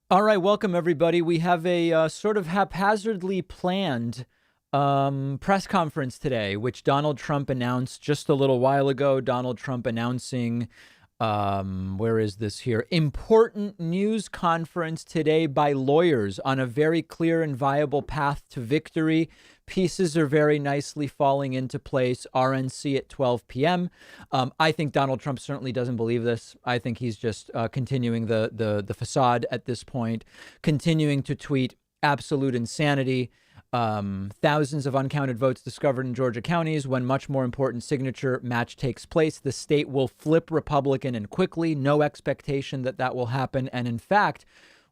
All right, welcome everybody. We have a sort of haphazardly planned press conference today, which Donald Trump announced just a little while ago. Donald Trump announcing, where is this here? Important news conference today by lawyers on a very clear and viable path to victory. Pieces are very nicely falling into place. RNC at 12 p.m. I think Donald Trump certainly doesn't believe this. I think he's just continuing the facade at this point, continuing to tweet absolute insanity. Thousands of uncounted votes discovered in Georgia counties when much more important signature match takes place. The state will flip Republican and quickly. No expectation that that will happen. And in fact,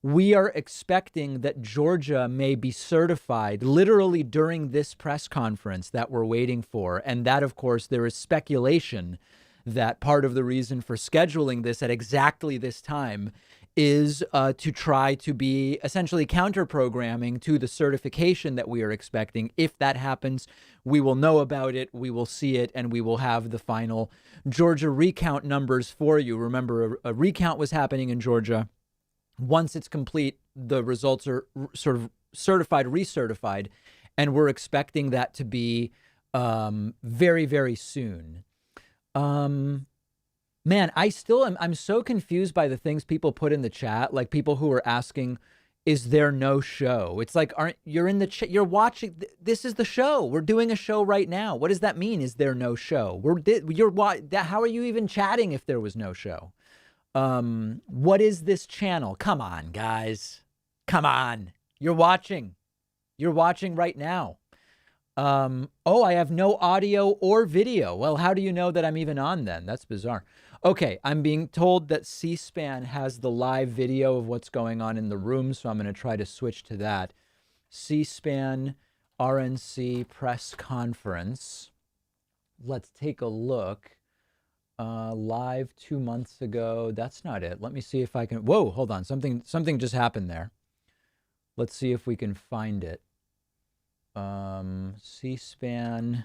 we are expecting that Georgia may be certified literally during this press conference that we're waiting for. And that, of course, there is speculation that part of the reason for scheduling this at exactly this time is to try to be essentially counter programming to the certification that we are expecting. If that happens, we will know about it, we will see it, and we will have the final Georgia recount numbers for you. Remember, a recount was happening in Georgia. Once it's complete, the results are sort of certified, recertified, and we're expecting that to be very, very soon. Man, I'm so confused by the things people put in the chat, like people who are asking, is there no show? It's like, you're in the chat, you're watching, this is the show. We're doing a show right now. What does that mean? Is there no show? How are you even chatting if there was no show? What is this channel? Come on, guys. Come on. You're watching right now. Oh, I have no audio or video. Well, how do you know that I'm even on then? That's bizarre. Okay, I'm being told that C-SPAN has the live video of what's going on in the room, so I'm going to try to switch to that. C-SPAN RNC press conference. Let's take a look. Live 2 months ago. That's not it. Let me see if I can. Whoa, hold on. Something just happened there. Let's see if we can find it. C-SPAN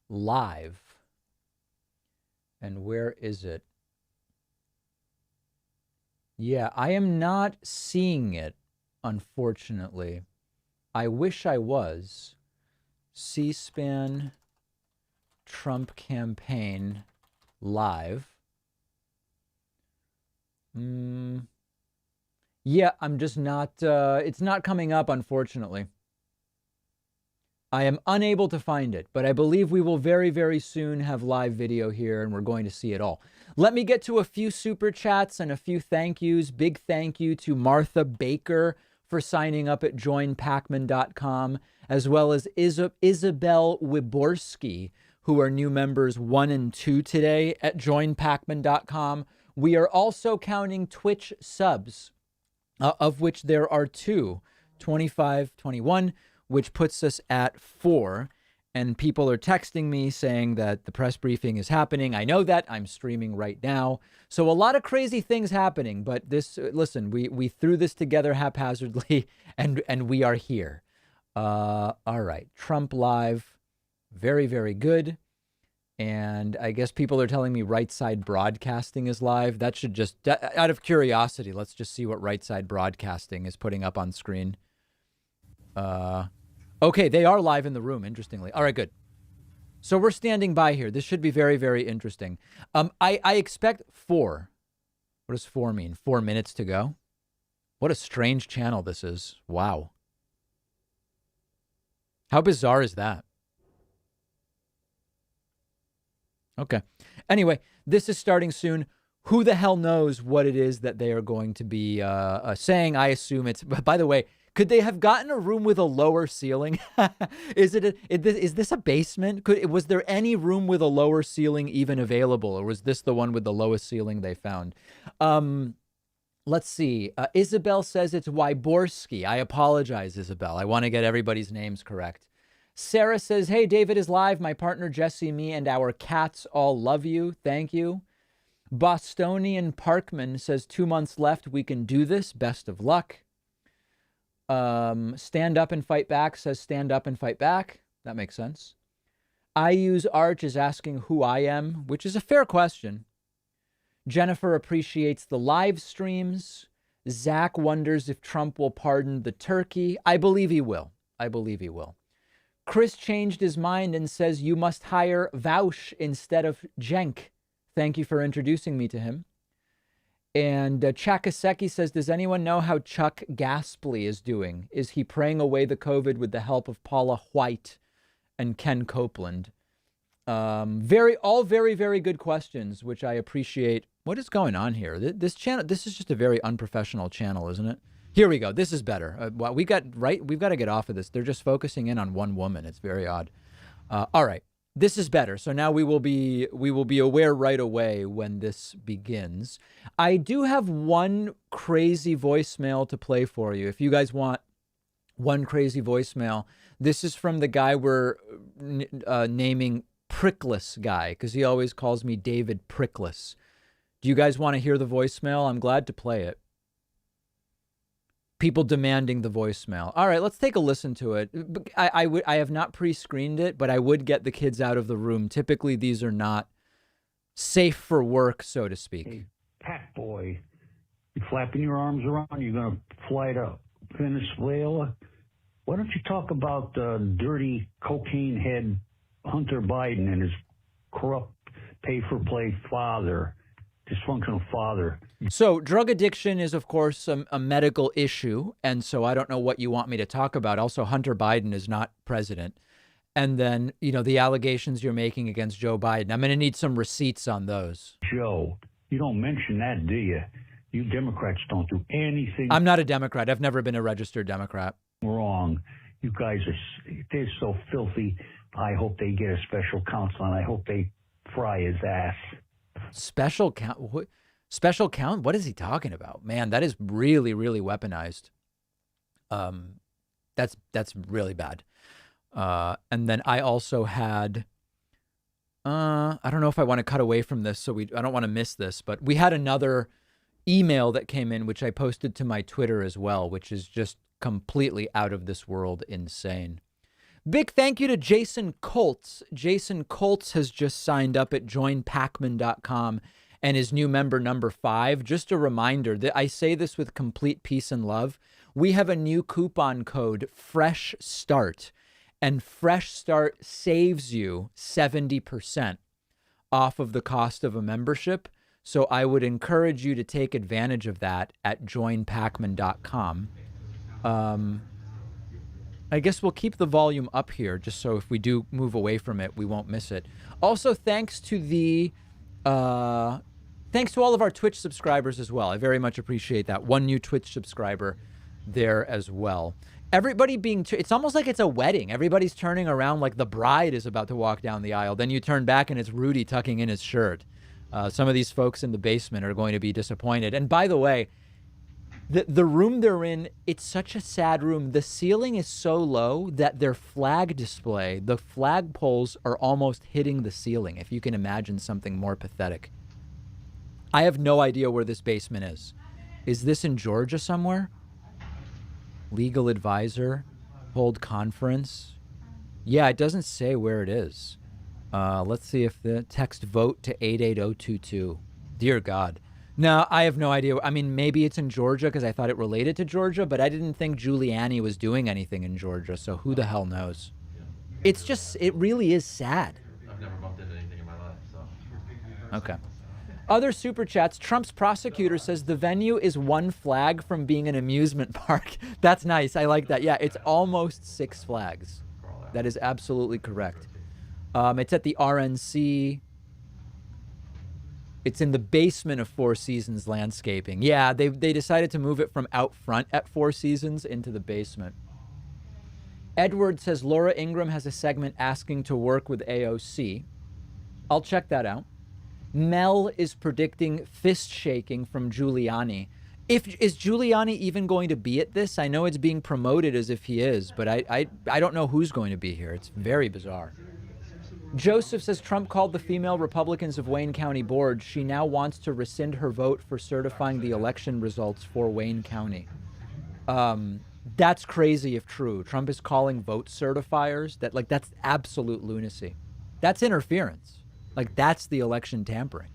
live. And where is it? Yeah, I am not seeing it, unfortunately. I wish I was. C-SPAN Trump campaign live. Yeah, I'm just not, it's not coming up, unfortunately. I am unable to find it, but I believe we will very, very soon have live video here, and we're going to see it all. Let me get to a few super chats and a few thank yous. Big thank you to Martha Baker for signing up at joinpacman.com, as well as Isabel Wyborski, who are new members 1 and 2 today at joinpacman.com. We are also counting Twitch subs, of which there are 2, 25, 21, which puts us at 4. And people are texting me saying that the press briefing is happening. I know that. I'm streaming right now. So a lot of crazy things happening. But this, listen, we threw this together haphazardly, and we are here. All right. Trump live. Very, very good. And I guess people are telling me Right Side Broadcasting is live. That should just, out of curiosity, let's just see what Right Side Broadcasting is putting up on screen. Okay, they are live in the room, interestingly. All right, good. So we're standing by here. This should be very, very interesting. I expect 4. What does 4 mean? 4 minutes to go? What a strange channel this is. Wow. How bizarre is that? Okay. Anyway, this is starting soon. Who the hell knows what it is that they are going to be saying? I assume it's, by the way, could they have gotten a room with a lower ceiling? Is this a basement? Was there any room with a lower ceiling even available? Or was this the one with the lowest ceiling they found? Let's see. Isabel says it's Wyborski. I apologize, Isabel. I want to get everybody's names correct. Sarah says, hey, David is live. My partner, Jesse, me, and our cats all love you. Thank you. Bostonian Parkman says 2 months left. We can do this. Best of luck. Stand Up and Fight Back says stand up and fight back. That makes sense. I Use Arch is asking who I am, which is a fair question. Jennifer appreciates the live streams. Zach wonders if Trump will pardon the turkey. I believe he will. Chris changed his mind and says you must hire Vaush instead of Cenk. Thank you for introducing me to him. And Chakaseki says, does anyone know how Chuck Gaspley is doing? Is he praying away the COVID with the help of Paula White and Ken Copeland? All very, very good questions, which I appreciate. What is going on here? This channel, this is just a very unprofessional channel, isn't it? Here we go. This is better. We've got to get off of this. They're just focusing in on one woman. It's very odd. All right. This is better. So now we will be aware right away when this begins. I do have one crazy voicemail to play for you. If you guys want one crazy voicemail, this is from the guy we're naming Prickless Guy, because he always calls me David Prickless. Do you guys want to hear the voicemail? I'm glad to play it. People demanding the voicemail. All right, let's take a listen to it. I have not pre-screened it, but I would get the kids out of the room. Typically, these are not safe for work, so to speak. Hey, Pat boy, you flapping your arms around, you're going to fly to Venezuela? Why don't you talk about dirty cocaine head Hunter Biden and his corrupt pay-for-play father, dysfunctional father? So drug addiction is, of course, a medical issue. And so I don't know what you want me to talk about. Also, Hunter Biden is not president. And then, the allegations you're making against Joe Biden, I'm going to need some receipts on those. Joe, you don't mention that, do you? You Democrats don't do anything. I'm not a Democrat. I've never been a registered Democrat. Wrong. You guys they're so filthy. I hope they get a special counsel, and I hope they fry his ass. Special count? Special count? What is he talking about? Man, that is really, really weaponized. That's really bad. And then I also had, I don't know if I want to cut away from this, so I don't want to miss this, but we had another email that came in, which I posted to my Twitter as well, which is just completely out of this world insane. Big thank you to Jason Colts. Jason Colts has just signed up at joinpacman.com and is new member number 5. Just a reminder that I say this with complete peace and love. We have a new coupon code, Fresh Start, and Fresh Start saves you 70% off of the cost of a membership. So I would encourage you to take advantage of that at joinpacman.com. I guess we'll keep the volume up here just so if we do move away from it, we won't miss it. Also, thanks to all of our Twitch subscribers as well. I very much appreciate that. One new Twitch subscriber there as well. Everybody it's almost like it's a wedding. Everybody's turning around like the bride is about to walk down the aisle. Then you turn back and it's Rudy tucking in his shirt. Some of these folks in the basement are going to be disappointed. And by the way, the room they're in, it's such a sad room. The ceiling is so low that their flag display, the flag poles are almost hitting the ceiling, if you can imagine something more pathetic. I have no idea where this basement is. Is this in Georgia somewhere? Legal advisor, hold conference. Yeah, it doesn't say where it is. Let's see if the text vote to 88022. Dear God. No, I have no idea. I mean, maybe it's in Georgia because I thought it related to Georgia, but I didn't think Giuliani was doing anything in Georgia, so who the hell knows? It's just, it really is sad. I've never bumped into anything in my life, so. Okay. Other super chats. Trump's prosecutor says the venue is one flag from being an amusement park. That's nice. I like that. Yeah, it's almost Six Flags. That is absolutely correct. It's at the RNC. It's in the basement of Four Seasons Landscaping. Yeah, they decided to move it from out front at Four Seasons into the basement. Edward says Laura Ingraham has a segment asking to work with AOC. I'll check that out. Mel is predicting fist shaking from Giuliani. Is Giuliani even going to be at this? I know it's being promoted as if he is, but I don't know who's going to be here. It's very bizarre. Joseph says Trump called the female Republicans of Wayne County board. She now wants to rescind her vote for certifying the election results for Wayne County. That's crazy if true. Trump is calling vote certifiers. That's absolute lunacy. That's interference. That's the election tampering.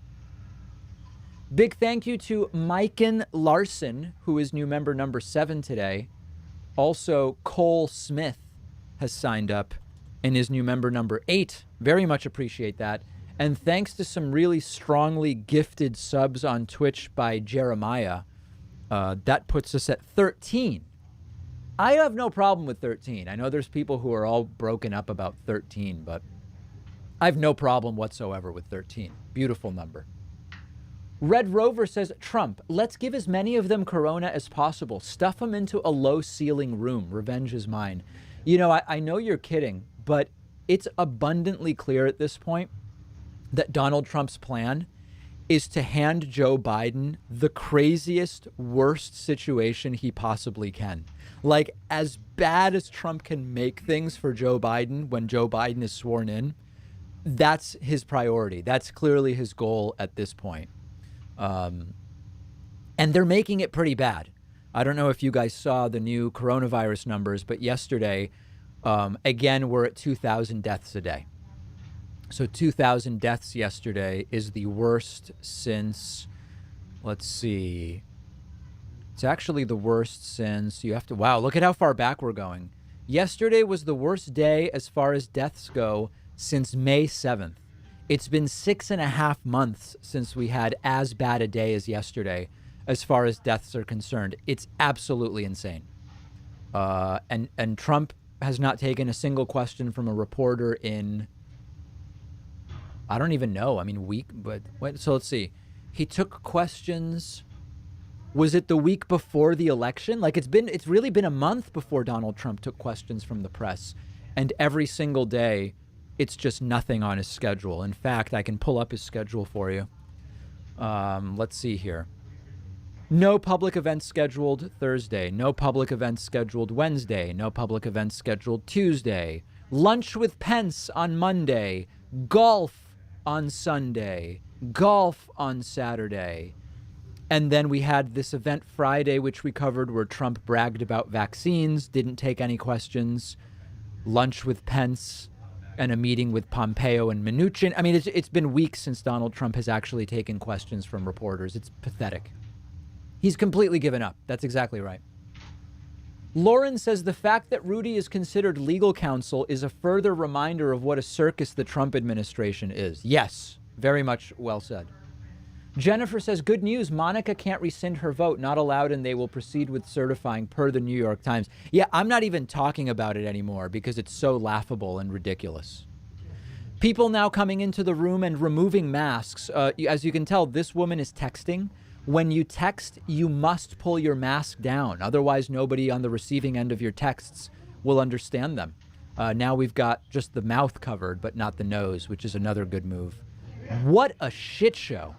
Big thank you to Maiken Larson, who is new member number 7 today. Also, Cole Smith has signed up and is new member number 8. Very much appreciate that. And thanks to some really strongly gifted subs on Twitch by Jeremiah, that puts us at 13. I have no problem with 13. I know there's people who are all broken up about 13, but I have no problem whatsoever with 13. Beautiful number. Red Rover says, Trump, let's give as many of them corona as possible. Stuff them into a low-ceiling room. Revenge is mine. You know, I know you're kidding, but it's abundantly clear at this point that Donald Trump's plan is to hand Joe Biden the craziest, worst situation he possibly can. Like, as bad as Trump can make things for Joe Biden when Joe Biden is sworn in, that's his priority. That's clearly his goal at this point. And they're making it pretty bad. I don't know if you guys saw the new coronavirus numbers, but yesterday, again, we're at 2,000 deaths a day. So 2,000 deaths yesterday is the worst since, let's see, it's actually the worst since wow, look at how far back we're going. Yesterday was the worst day as far as deaths go since May 7th. It's been 6.5 months since we had as bad a day as yesterday as far as deaths are concerned. It's absolutely insane. And Trump has not taken a single question from a reporter in, I don't even know. I mean, so let's see. He took questions. Was it the week before the election? Like, it's really been a month before Donald Trump took questions from the press. And every single day, it's just nothing on his schedule. In fact, I can pull up his schedule for you. Let's see here. No public events scheduled Thursday. No public events scheduled Wednesday. No public events scheduled Tuesday. Lunch with Pence on Monday. Golf on Sunday. Golf on Saturday. And then we had this event Friday, which we covered, where Trump bragged about vaccines, didn't take any questions. Lunch with Pence and a meeting with Pompeo and Mnuchin. I mean, it's been weeks since Donald Trump has actually taken questions from reporters. It's pathetic. He's completely given up. That's exactly right. Lauren says the fact that Rudy is considered legal counsel is a further reminder of what a circus the Trump administration is. Yes, very much well said. Jennifer says, good news, Monica can't rescind her vote, not allowed, and they will proceed with certifying per the New York Times. Yeah, I'm not even talking about it anymore because it's so laughable and ridiculous. People now coming into the room and removing masks. As you can tell, this woman is texting. When you text, you must pull your mask down. Otherwise, nobody on the receiving end of your texts will understand them. Now we've got just the mouth covered, but not the nose, which is another good move. What a shit show.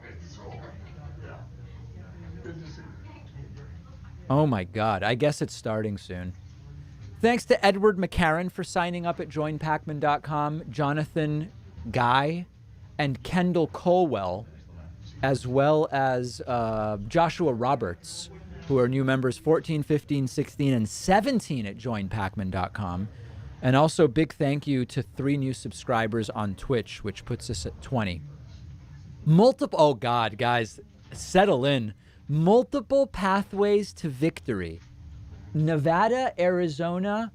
Oh my God, I guess it's starting soon. Thanks to Edward McCarran for signing up at joinpacman.com, Jonathan Guy, and Kendall Colwell, as well as Joshua Roberts, who are new members 14, 15, 16, and 17 at joinpacman.com. And also big thank you to 3 new subscribers on Twitch, which puts us at 20. Oh God, guys, settle in. Multiple pathways to victory. Nevada, Arizona,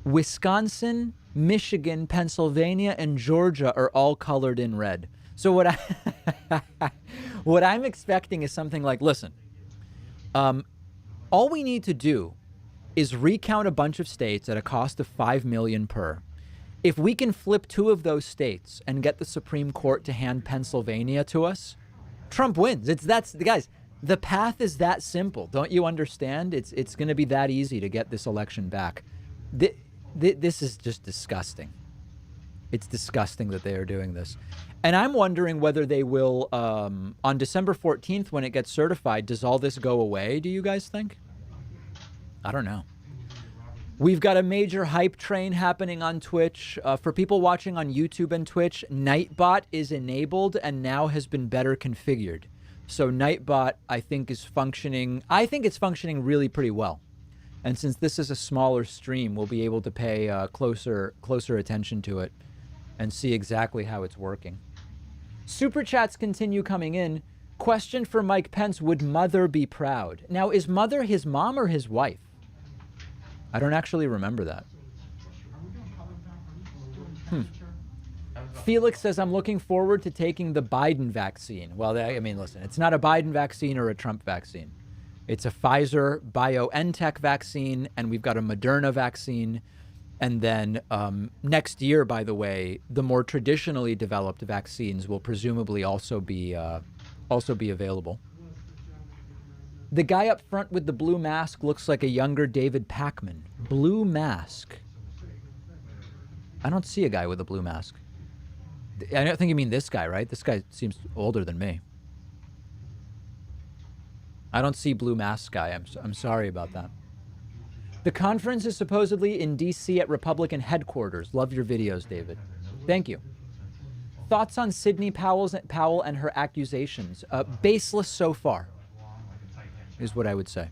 Wisconsin, Michigan, Pennsylvania, and Georgia are all colored in red. So what I'm expecting is something like, listen, all we need to do is recount a bunch of states at a cost of $5 million per. If we can flip 2 of those states and get the Supreme Court to hand Pennsylvania to us, Trump wins. Guys, the path is that simple. Don't you understand? It's going to be that easy to get this election back. This is just disgusting. It's disgusting that they are doing this. And I'm wondering whether they will, on December 14th, when it gets certified, does all this go away, do you guys think? I don't know. We've got a major hype train happening on Twitch. For people watching on YouTube and Twitch, Nightbot is enabled and now has been better configured. So Nightbot, I think, is functioning. I think it's functioning really pretty well. And since this is a smaller stream, we'll be able to pay closer attention to it and see exactly how it's working. Super chats continue coming in. Question for Mike Pence: would Mother be proud? Now, is Mother his mom or his wife? I don't actually remember that. Felix says, I'm looking forward to taking the Biden vaccine. Well, I mean, listen, it's not a Biden vaccine or a Trump vaccine. It's a Pfizer BioNTech vaccine, and we've got a Moderna vaccine. And then next year, by the way, the more traditionally developed vaccines will presumably also be available. The guy up front with the blue mask looks like a younger David Pakman. Blue mask. I don't see a guy with a blue mask. I don't think you mean this guy, right? This guy seems older than me. I don't see blue mask guy. I'm sorry about that. The conference is supposedly in D.C. at Republican headquarters. Love your videos, David. Thank you. Thoughts on Sidney Powell and her accusations? Baseless so far, is what I would say.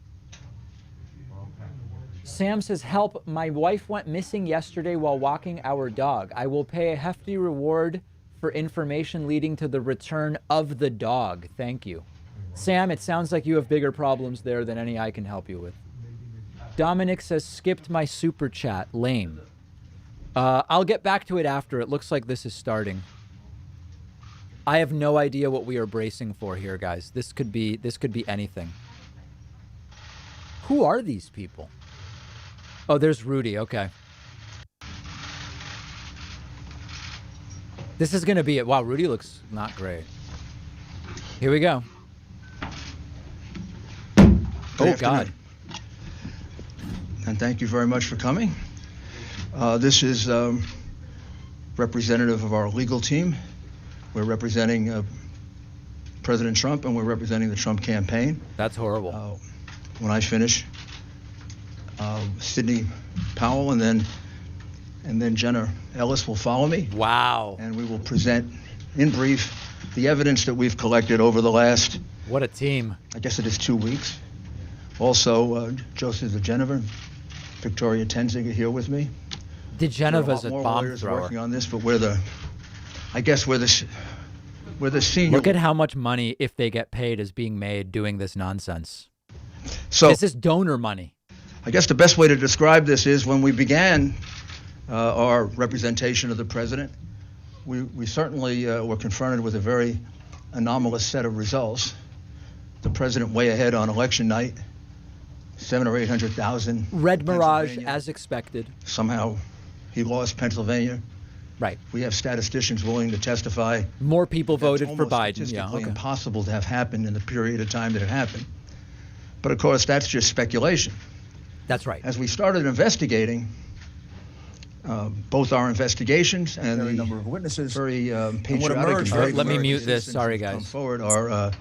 Sam says, help, my wife went missing yesterday while walking our dog. I will pay a hefty reward for information leading to the return of the dog. Thank you. Sam, it sounds like you have bigger problems there than any I can help you with. Dominic says, skipped my super chat. Lame. I'll get back to it after. It looks like this is starting. I have no idea what we are bracing for here, guys. This could be anything. Who are these people? Oh, there's Rudy. Okay. This is going to be it. Wow, Rudy looks not great. Here we go. Oh, God. And thank you very much for coming. This is representative of our legal team. We're representing President Trump, and we're representing the Trump campaign. That's horrible. When I finish, Sidney Powell and then Jenna Ellis will follow me. Wow. And we will present, in brief, the evidence that we've collected over the last... What a team. I guess it is 2 weeks. Also, Joseph DeGenever, Victoria Tenzing are here with me. DeGenever's a bomb lawyers thrower. Working on this, but we're the senior. Look at how much money, if they get paid, is being made doing this nonsense. So this is donor money. I guess the best way to describe this is when we began our representation of the president, we certainly were confronted with a very anomalous set of results. The president way ahead on election night, 700,000 or 800,000. Red Mirage, as expected. Somehow he lost Pennsylvania. Right. We have statisticians willing to testify. More people voted for Biden. Statistically Yeah, okay. impossible to have happened in the period of time that it happened. But of course, that's just speculation. That's right. As we started investigating, both our investigations and the number of witnesses, very patriotic. Let me mute this. Sorry, guys. Come forward are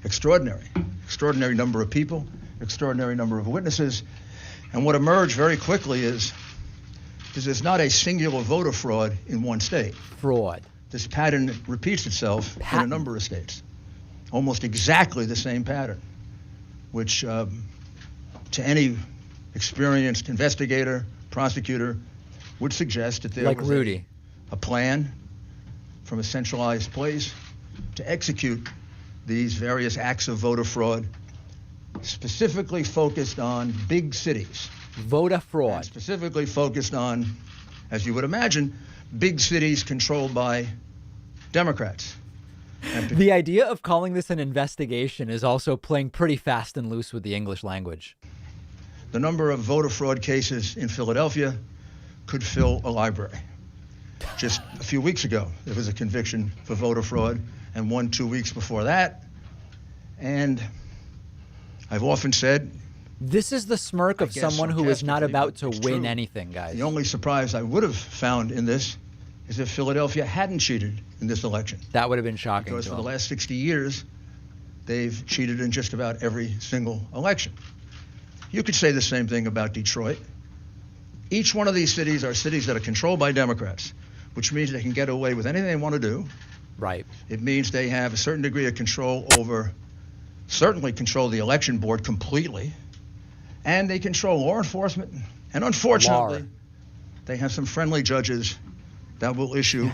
extraordinary number of people, extraordinary number of witnesses, and what emerged very quickly is there's not a singular voter fraud in one state. Fraud. This pattern repeats itself in a number of states, almost exactly the same pattern, which to any experienced investigator, prosecutor, would suggest that there like was Rudy. A plan from a centralized place to execute these various acts of voter fraud, specifically focused on big cities. Voter fraud. And specifically focused on, as you would imagine, big cities controlled by Democrats. The idea of calling this an investigation is also playing pretty fast and loose with the English language. The number of voter fraud cases in Philadelphia could fill a library. Just a few weeks ago, there was a conviction for voter fraud, and 2 weeks before that. And I've often said, this is the smirk of someone who is not about to win anything, guys. The only surprise I would have found in this is if Philadelphia hadn't cheated in this election. That would have been shocking. Because for the last 60 years, they've cheated in just about every single election. You could say the same thing about Detroit. Each one of these cities are cities that are controlled by Democrats, which means they can get away with anything they want to do. Right. It means they have a certain degree of control over, certainly control the election board completely, and they control law enforcement. And unfortunately, they have some friendly judges that will issue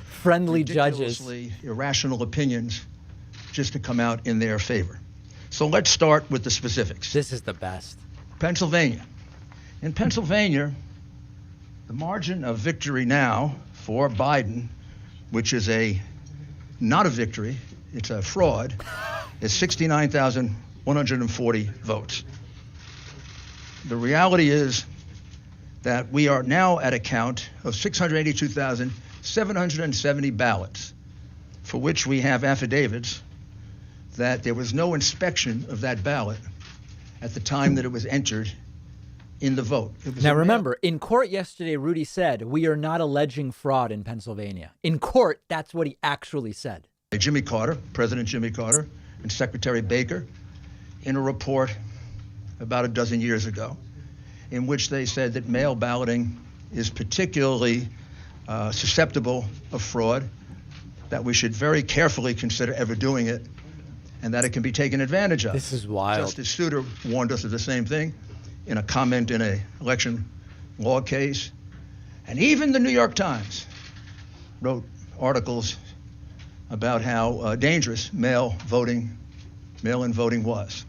friendly judges, irrational opinions just to come out in their favor. So let's start with the specifics. This is the best. Pennsylvania. In Pennsylvania, the margin of victory now for Biden, which is not a victory, it's a fraud, is 69,140 votes. The reality is that we are now at a count of 682,770 ballots, for which we have affidavits that there was no inspection of that ballot at the time that it was entered in the vote. Now, remember, in court yesterday, Rudy said, we are not alleging fraud in Pennsylvania. In court, that's what he actually said. Jimmy Carter, President Jimmy Carter, and Secretary Baker, in a report about a dozen years ago, in which they said that mail balloting is particularly susceptible of fraud, that we should very carefully consider ever doing it, and that it can be taken advantage of. This is wild. Justice Souter warned us of the same thing in a comment in an election law case. And even the New York Times wrote articles about how dangerous mail-in voting was.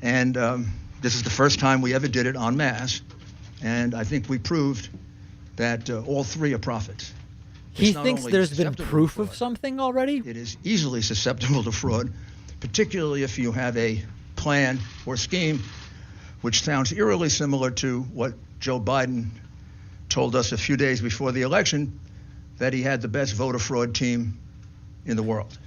And this is the first time we ever did it en masse, and I think we proved that all three are prophets. He thinks there's been proof of something already? It is easily susceptible to fraud, particularly if you have a plan or scheme which sounds eerily similar to what Joe Biden told us a few days before the election, that he had the best voter fraud team in the world.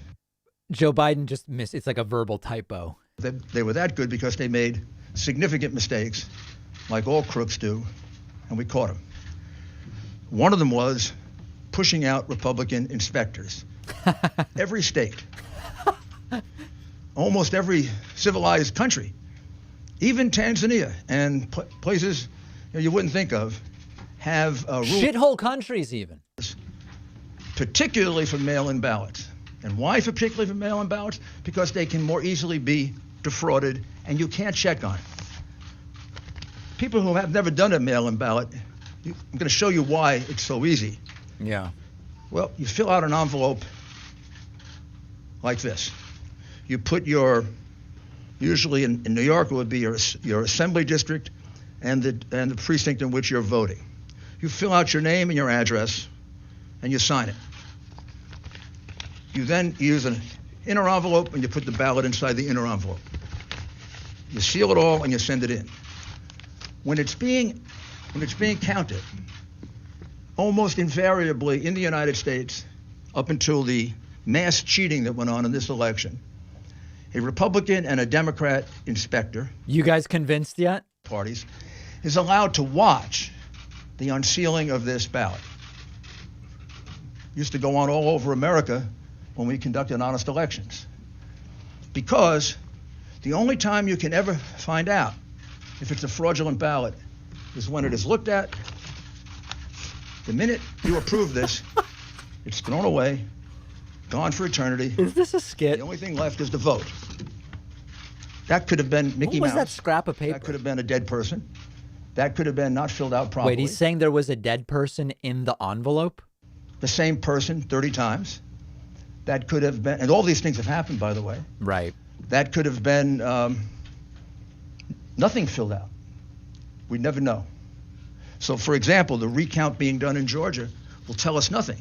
Joe Biden just missed. It's like a verbal typo. They were that good because they made significant mistakes, like all crooks do, and we caught them. One of them was pushing out Republican inspectors. Every state, almost every civilized country, even Tanzania and places you wouldn't think of, have rules. Shithole countries even. Particularly for mail-in ballots. And why particularly for mail-in ballots? Because they can more easily be defrauded, and you can't check on it. People who have never done a mail-in ballot, I'm going to show you why it's so easy. Yeah. Well, you fill out an envelope like this. You put your, usually in New York, it would be your assembly district and the precinct in which you're voting. You fill out your name and your address, and you sign it. You then use an inner envelope, and you put the ballot inside the inner envelope. You seal it all, and you send it in. When it's being counted, almost invariably in the United States, up until the mass cheating that went on in this election, a Republican and a Democrat inspector, You guys convinced yet? parties, is allowed to watch the unsealing of this ballot. Used to go on all over America when we conducted honest elections. Because the only time you can ever find out if it's a fraudulent ballot is when it is looked at. The minute you approve this, it's thrown away, gone for eternity. Is this a skit? The only thing left is the vote. That could have been Mickey What was Mouse. that scrap of paper? That could have been a dead person. That could have been not filled out properly. Wait, he's saying there was a dead person in the envelope? The same person 30 times. That could have been, and all these things have happened, by the way. Right. That could have been nothing filled out. We'd never know. So, for example, the recount being done in Georgia will tell us nothing.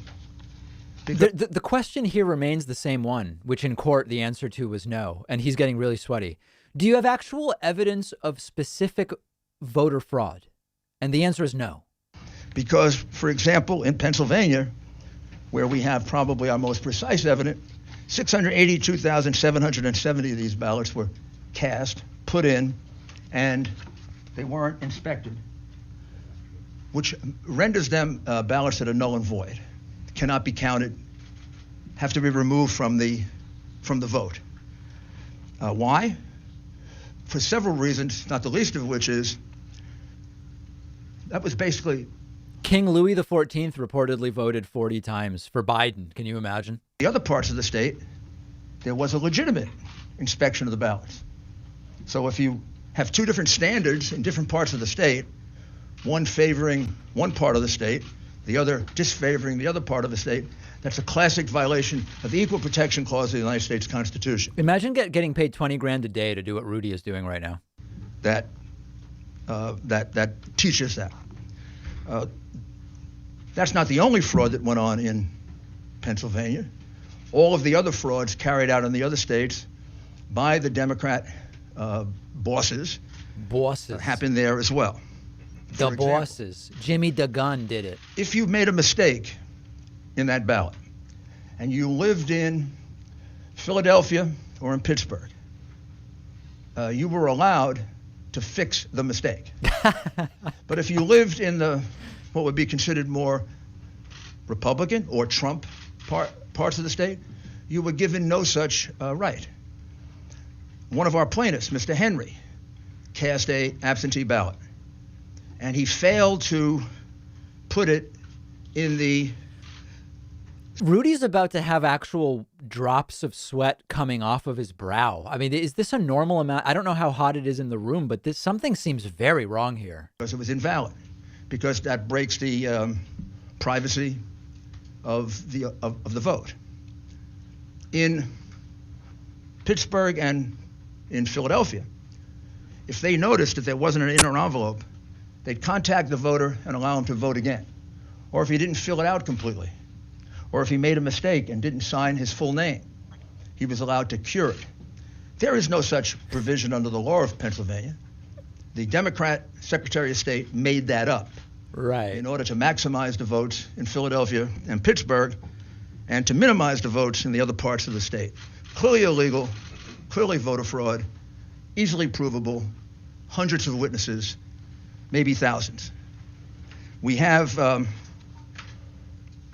The question here remains the same one, which in court the answer to was no, and he's getting really sweaty. Do you have actual evidence of specific voter fraud? And the answer is no. Because, for example, in Pennsylvania, where we have probably our most precise evidence, 682,770 of these ballots were cast, put in, and they weren't inspected, which renders them ballots that are null and void, cannot be counted, have to be removed from the vote. Why? For several reasons, not the least of which is that was basically King Louis XIV reportedly voted 40 times for Biden. Can you imagine? the other parts of the state. There was a legitimate inspection of the ballots. So if you have two different standards in different parts of the state, one favoring one part of the state, the other disfavoring the other part of the state, That's a classic violation of the Equal Protection Clause of the United States Constitution. Imagine getting paid 20 grand a day to do what Rudy is doing right now. That teaches that. That's not the only fraud that went on in Pennsylvania. All of the other frauds carried out in the other states by the Democrat bosses happened there as well. The bosses. Jimmy the Gun did it. If you made a mistake in that ballot and you lived in Philadelphia or in Pittsburgh, you were allowed to fix the mistake. But if you lived in what would be considered more Republican or Trump parts of the state, you were given no such right. One of our plaintiffs, Mr. Henry, cast an absentee ballot, and he failed to put it in the... Rudy's about to have actual drops of sweat coming off of his brow. I mean, is this a normal amount? I don't know how hot it is in the room, but something seems very wrong here. Because it was invalid, because that breaks the privacy of the vote. In Pittsburgh and in Philadelphia, if they noticed that there wasn't an inner envelope, they'd contact the voter and allow him to vote again. Or if he didn't fill it out completely, or if he made a mistake and didn't sign his full name, he was allowed to cure it. There is no such provision under the law of Pennsylvania. The Democrat Secretary of State made that up. Right. In order to maximize the votes in Philadelphia and Pittsburgh and to minimize the votes in the other parts of the state. Clearly illegal, clearly voter fraud, easily provable, hundreds of witnesses, maybe thousands. We have, to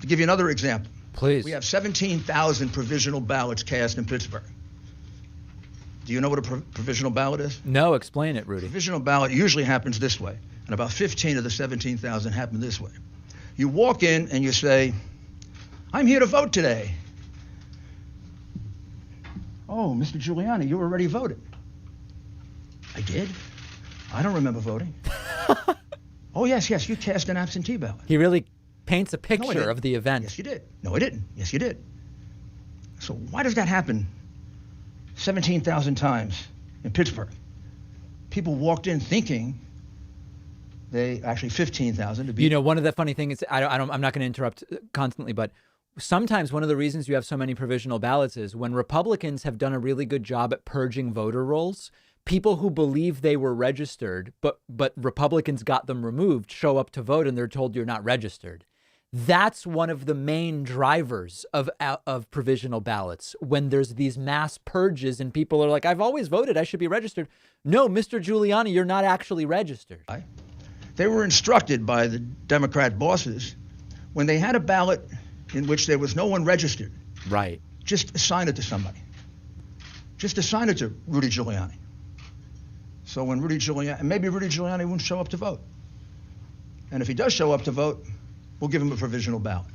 give you another example. Please. We have 17,000 provisional ballots cast in Pittsburgh. Do you know what a provisional ballot is? No, explain it, Rudy. Provisional ballot usually happens this way, and about 15 of the 17,000 happen this way. You walk in and you say, I'm here to vote today. Oh, Mr. Giuliani, you already voted. I did? I don't remember voting. Oh, yes, you cast an absentee ballot. He really paints a picture of the event. Yes, you did. No, I didn't. Yes, you did. So why does that happen 17,000 times in Pittsburgh? People walked in thinking actually 15,000 to be. You know, one of the funny things, I'm not going to interrupt constantly, but sometimes one of the reasons you have so many provisional ballots is when Republicans have done a really good job at purging voter rolls, people who believe they were registered, but Republicans got them removed, show up to vote and they're told you're not registered. That's one of the main drivers of provisional ballots. When there's these mass purges and people are like, I've always voted, I should be registered. No, Mr. Giuliani, you're not actually registered. They were instructed by the Democrat bosses when they had a ballot in which there was no one registered. Right. Just assign it to somebody. Just assign it to Rudy Giuliani. So when maybe Rudy Giuliani won't show up to vote. And if he does show up to vote, we'll give him a provisional ballot.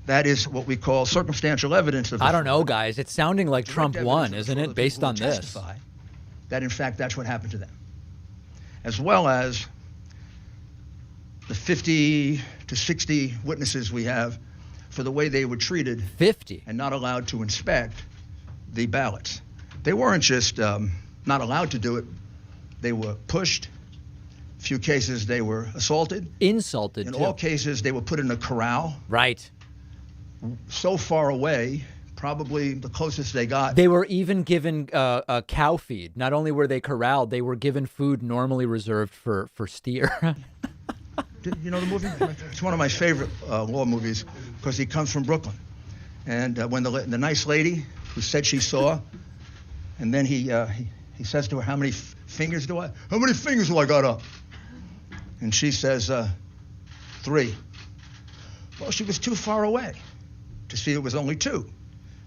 That is what we call circumstantial evidence of. I don't know, guys. It's sounding like Trump won, isn't it, based on this? Testify that, in fact, that's what happened to them. As well as the 50 to 60 witnesses we have for the way they were treated 50 and not allowed to inspect the ballots. They weren't just not allowed to do it. They were pushed. A few cases they were assaulted. Insulted, In too. all cases, they were put in a corral. Right. So far away, probably the closest they got. They were even given a cow feed. Not only were they corralled, they were given food normally reserved for steer. You know the movie? It's one of my favorite law movies because he comes from Brooklyn. And when the nice lady who said she saw, and then he says to her, how many fingers do I got up? And she says, 3. Well, she was too far away to see it was only 2.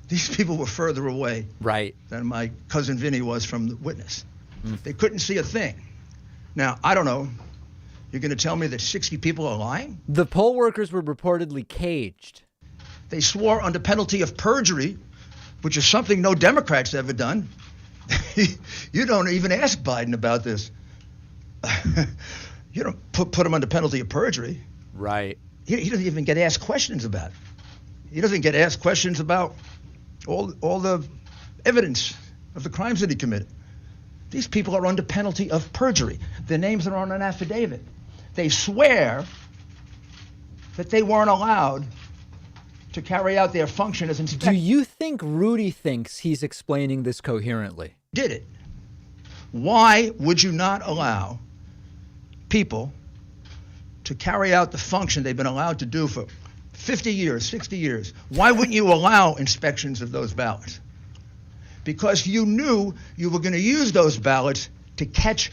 These people were further away Right. than my cousin Vinny was from the witness. They couldn't see a thing. Now, I don't know. You're going to tell me that 60 people are lying? The poll workers were reportedly caged. They swore under penalty of perjury, which is something no Democrat's ever done. You don't even ask Biden about this. You don't put him under penalty of perjury. Right. He doesn't even get asked questions about it. He doesn't get asked questions about all the evidence of the crimes that he committed. These people are under penalty of perjury. Their names are on an affidavit. They swear that they weren't allowed to carry out their function as inspector. Do you think Rudy thinks he's explaining this coherently? Did it. Why would you not allow people to carry out the function they've been allowed to do for 50 years, 60 years? Why wouldn't you allow inspections of those ballots? Because you knew you were going to use those ballots to catch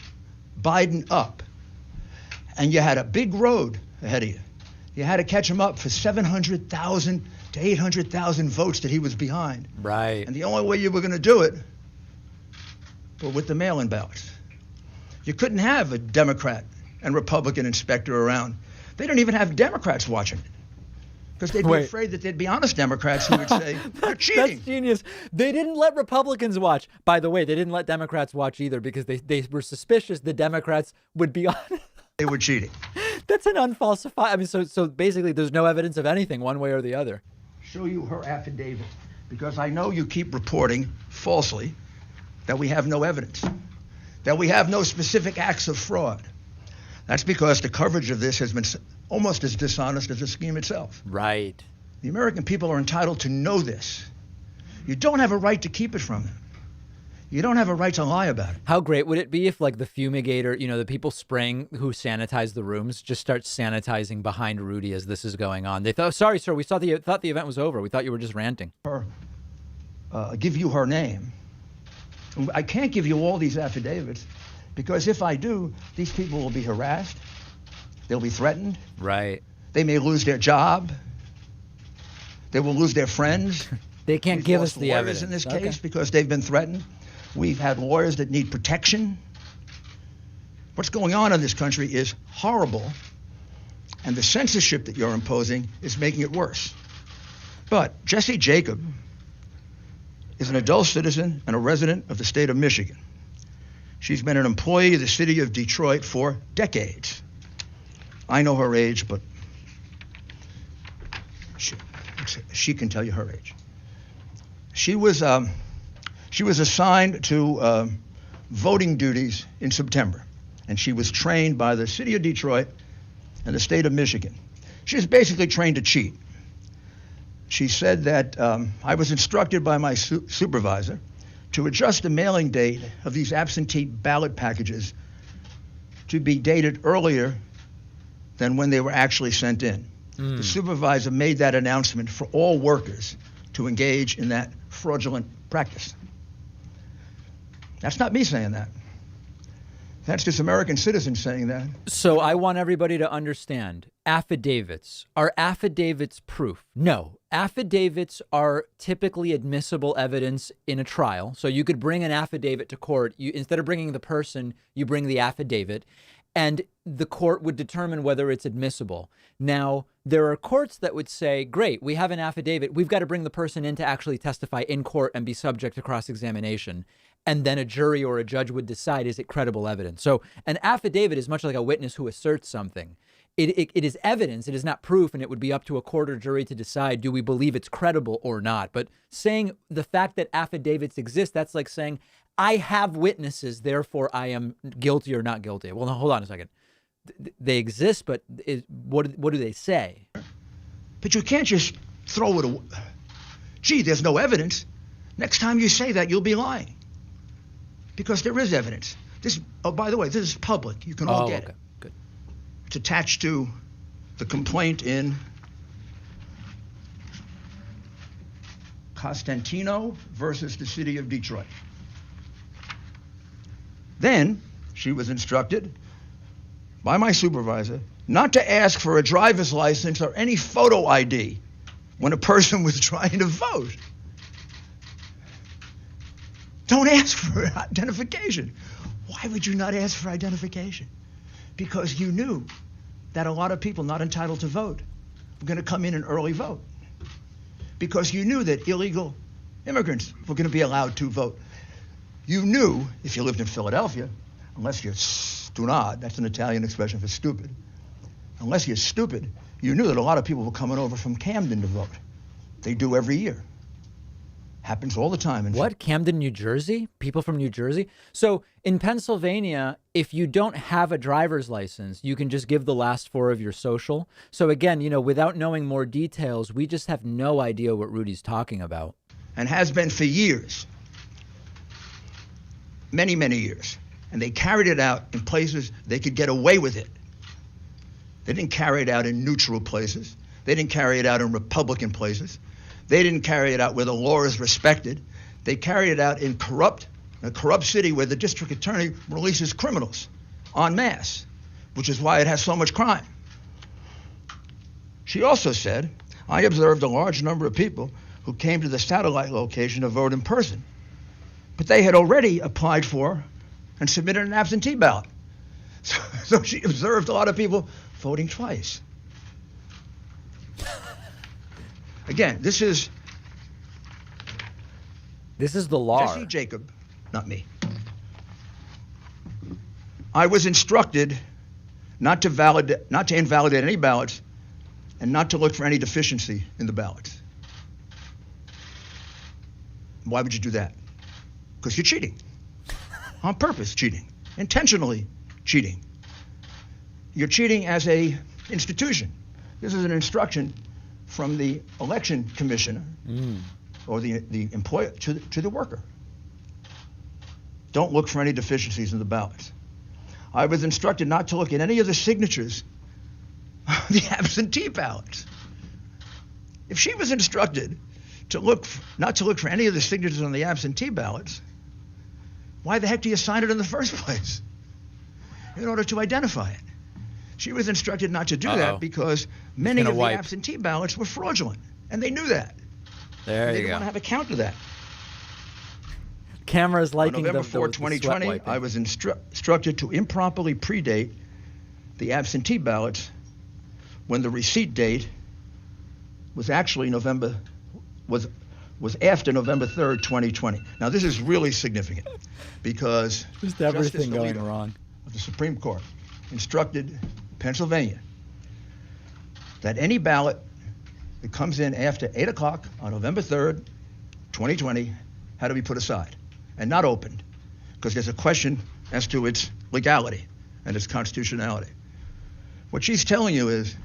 Biden up. And you had a big road ahead of you. You had to catch him up for 700,000 to 800,000 votes that he was behind. Right. And the only way you were going to do it was with the mail-in ballots. You couldn't have a Democrat and Republican inspector around. They don't even have Democrats watching it, because they'd be afraid that there'd be honest Democrats who would say, they're cheating. That's genius. They didn't let Republicans watch. By the way, they didn't let Democrats watch either, because they were suspicious the Democrats would be honest. They were cheating. That's an unfalsified. I mean, so basically there's no evidence of anything one way or the other. Show you her affidavit, because I know you keep reporting falsely that we have no evidence, that we have no specific acts of fraud. That's because the coverage of this has been almost as dishonest as the scheme itself. Right. The American people are entitled to know this. You don't have a right to keep it from them. You don't have a right to lie about it. How great would it be if, like, the fumigator, the people spraying who sanitize the rooms just start sanitizing behind Rudy as this is going on? They thought, sorry, sir, we thought the event was over. We thought you were just ranting. Give you her name. I can't give you all these affidavits, because if I do, these people will be harassed. They'll be threatened. Right. They may lose their job. They will lose their friends. They can't give us the evidence in this case because they've been threatened. We've had lawyers that need protection. What's going on in this country is horrible, and the censorship that you're imposing is making it worse. But Jesse Jacob is an adult citizen and a resident of the state of Michigan. She's been an employee of the city of Detroit for decades. I know her age, but she can tell you her age. She was assigned to voting duties in September, and she was trained by the city of Detroit and the state of Michigan. She was basically trained to cheat. She said that I was instructed by my supervisor to adjust the mailing date of these absentee ballot packages to be dated earlier than when they were actually sent in. The supervisor made that announcement for all workers to engage in that fraudulent practice. That's not me saying that. That's just American citizens saying that. So I want everybody to understand, affidavits. Are affidavits proof? No. Affidavits are typically admissible evidence in a trial. So you could bring an affidavit to court. Instead of bringing the person, you bring the affidavit, and the court would determine whether it's admissible. Now, there are courts that would say, great, we have an affidavit. We've got to bring the person in to actually testify in court and be subject to cross-examination. And then a jury or a judge would decide, is it credible evidence? So an affidavit is much like a witness who asserts something. It is evidence. It is not proof. And it would be up to a court or jury to decide, do we believe it's credible or not? But saying the fact that affidavits exist, that's like saying, I have witnesses, therefore I am guilty or not guilty. Well, no, hold on a second. They exist, but what do they say? But you can't just throw it away. Gee, there's no evidence. Next time you say that, you'll be lying. Because there is evidence. By the way, this is public. You can all get it. Good. It's attached to the complaint in Costantino versus the city of Detroit. Then she was instructed by my supervisor not to ask for a driver's license or any photo ID when a person was trying to vote. Don't ask for identification. Why would you not ask for identification? Because you knew that a lot of people not entitled to vote were going to come in and early vote. Because you knew that illegal immigrants were going to be allowed to vote. You knew, if you lived in Philadelphia, unless you're stunad, that's an Italian expression for stupid, unless you're stupid, you knew that a lot of people were coming over from Camden to vote. They do every year. Happens all the time. What? Camden, New Jersey? People from New Jersey? So in Pennsylvania, if you don't have a driver's license, you can just give the last four of your social. So again, you know, without knowing more details, we just have no idea what Rudy's talking about. And has been for years. Many, many years. And they carried it out in places they could get away with it. They didn't carry it out in neutral places. They didn't carry it out in Republican places. They didn't carry it out where the law is respected. They carried it out in a corrupt city where the district attorney releases criminals en masse, which is why it has so much crime. She also said, I observed a large number of people who came to the satellite location to vote in person, but they had already applied for and submitted an absentee ballot. So she observed a lot of people voting twice. Again, this is the law. Jesse Jacob, not me. I was instructed not to invalidate any ballots and not to look for any deficiency in the ballots. Why would you do that? Because you're cheating. On purpose cheating. Intentionally cheating. You're cheating as a institution. This is an instruction from the election commissioner or the employer to the worker. Don't look for any deficiencies in the ballots. I was instructed not to look at any of the signatures on the absentee ballots. If she was instructed not to look for any of the signatures on the absentee ballots, why the heck do you sign it in the first place? In order to identify it. She was instructed not to do that because many of the absentee ballots were fraudulent, and they knew that. There you go. They didn't want to have a count of that. Cameras liking on November 4, 2020, I was instructed to improperly predate the absentee ballots when the receipt date was actually was after November 3rd, 2020. Now, this is really significant because just everything going wrong. Of the Supreme Court instructed Pennsylvania that any ballot that comes in after 8 o'clock on November 3rd, 2020, had to be put aside and not opened because there's a question as to its legality and its constitutionality. What she's telling you is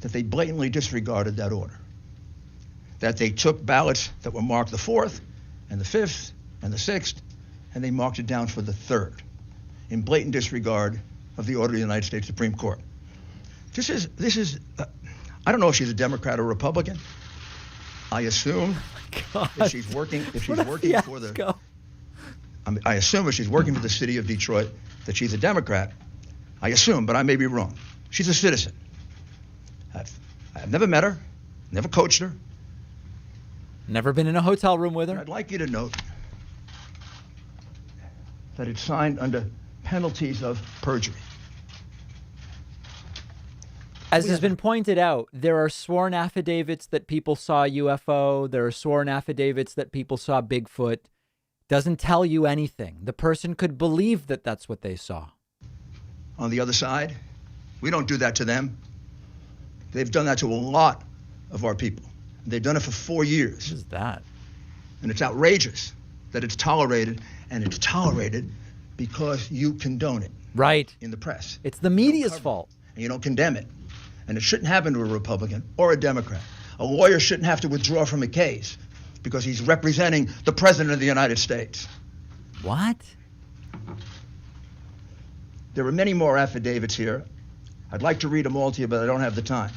that they blatantly disregarded that order, that they took ballots that were marked the 4th and the 5th and the 6th, and they marked it down for the 3rd in blatant disregard of the order of the United States Supreme Court. This is I don't know if she's a Democrat or Republican. I assume if she's working for the I assume if she's working for the city of Detroit that she's a Democrat. I assume, but I may be wrong. She's a citizen. I've never met her, never coached her. Never been in a hotel room with her. And I'd like you to note that it's signed under penalties of perjury. As has been pointed out, there are sworn affidavits that people saw a UFO. There are sworn affidavits that people saw Bigfoot. Doesn't tell you anything. The person could believe that that's what they saw. On the other side, we don't do that to them. They've done that to a lot of our people. They've done it for 4 years. What is that? And it's outrageous that it's tolerated, and it's tolerated because you condone it. Right. In the press. It's the media's fault. And you don't condemn it. And it shouldn't happen to a Republican or a Democrat. A lawyer shouldn't have to withdraw from a case because he's representing the President of the United States. What? There are many more affidavits here. I'd like to read them all to you, but I don't have the time.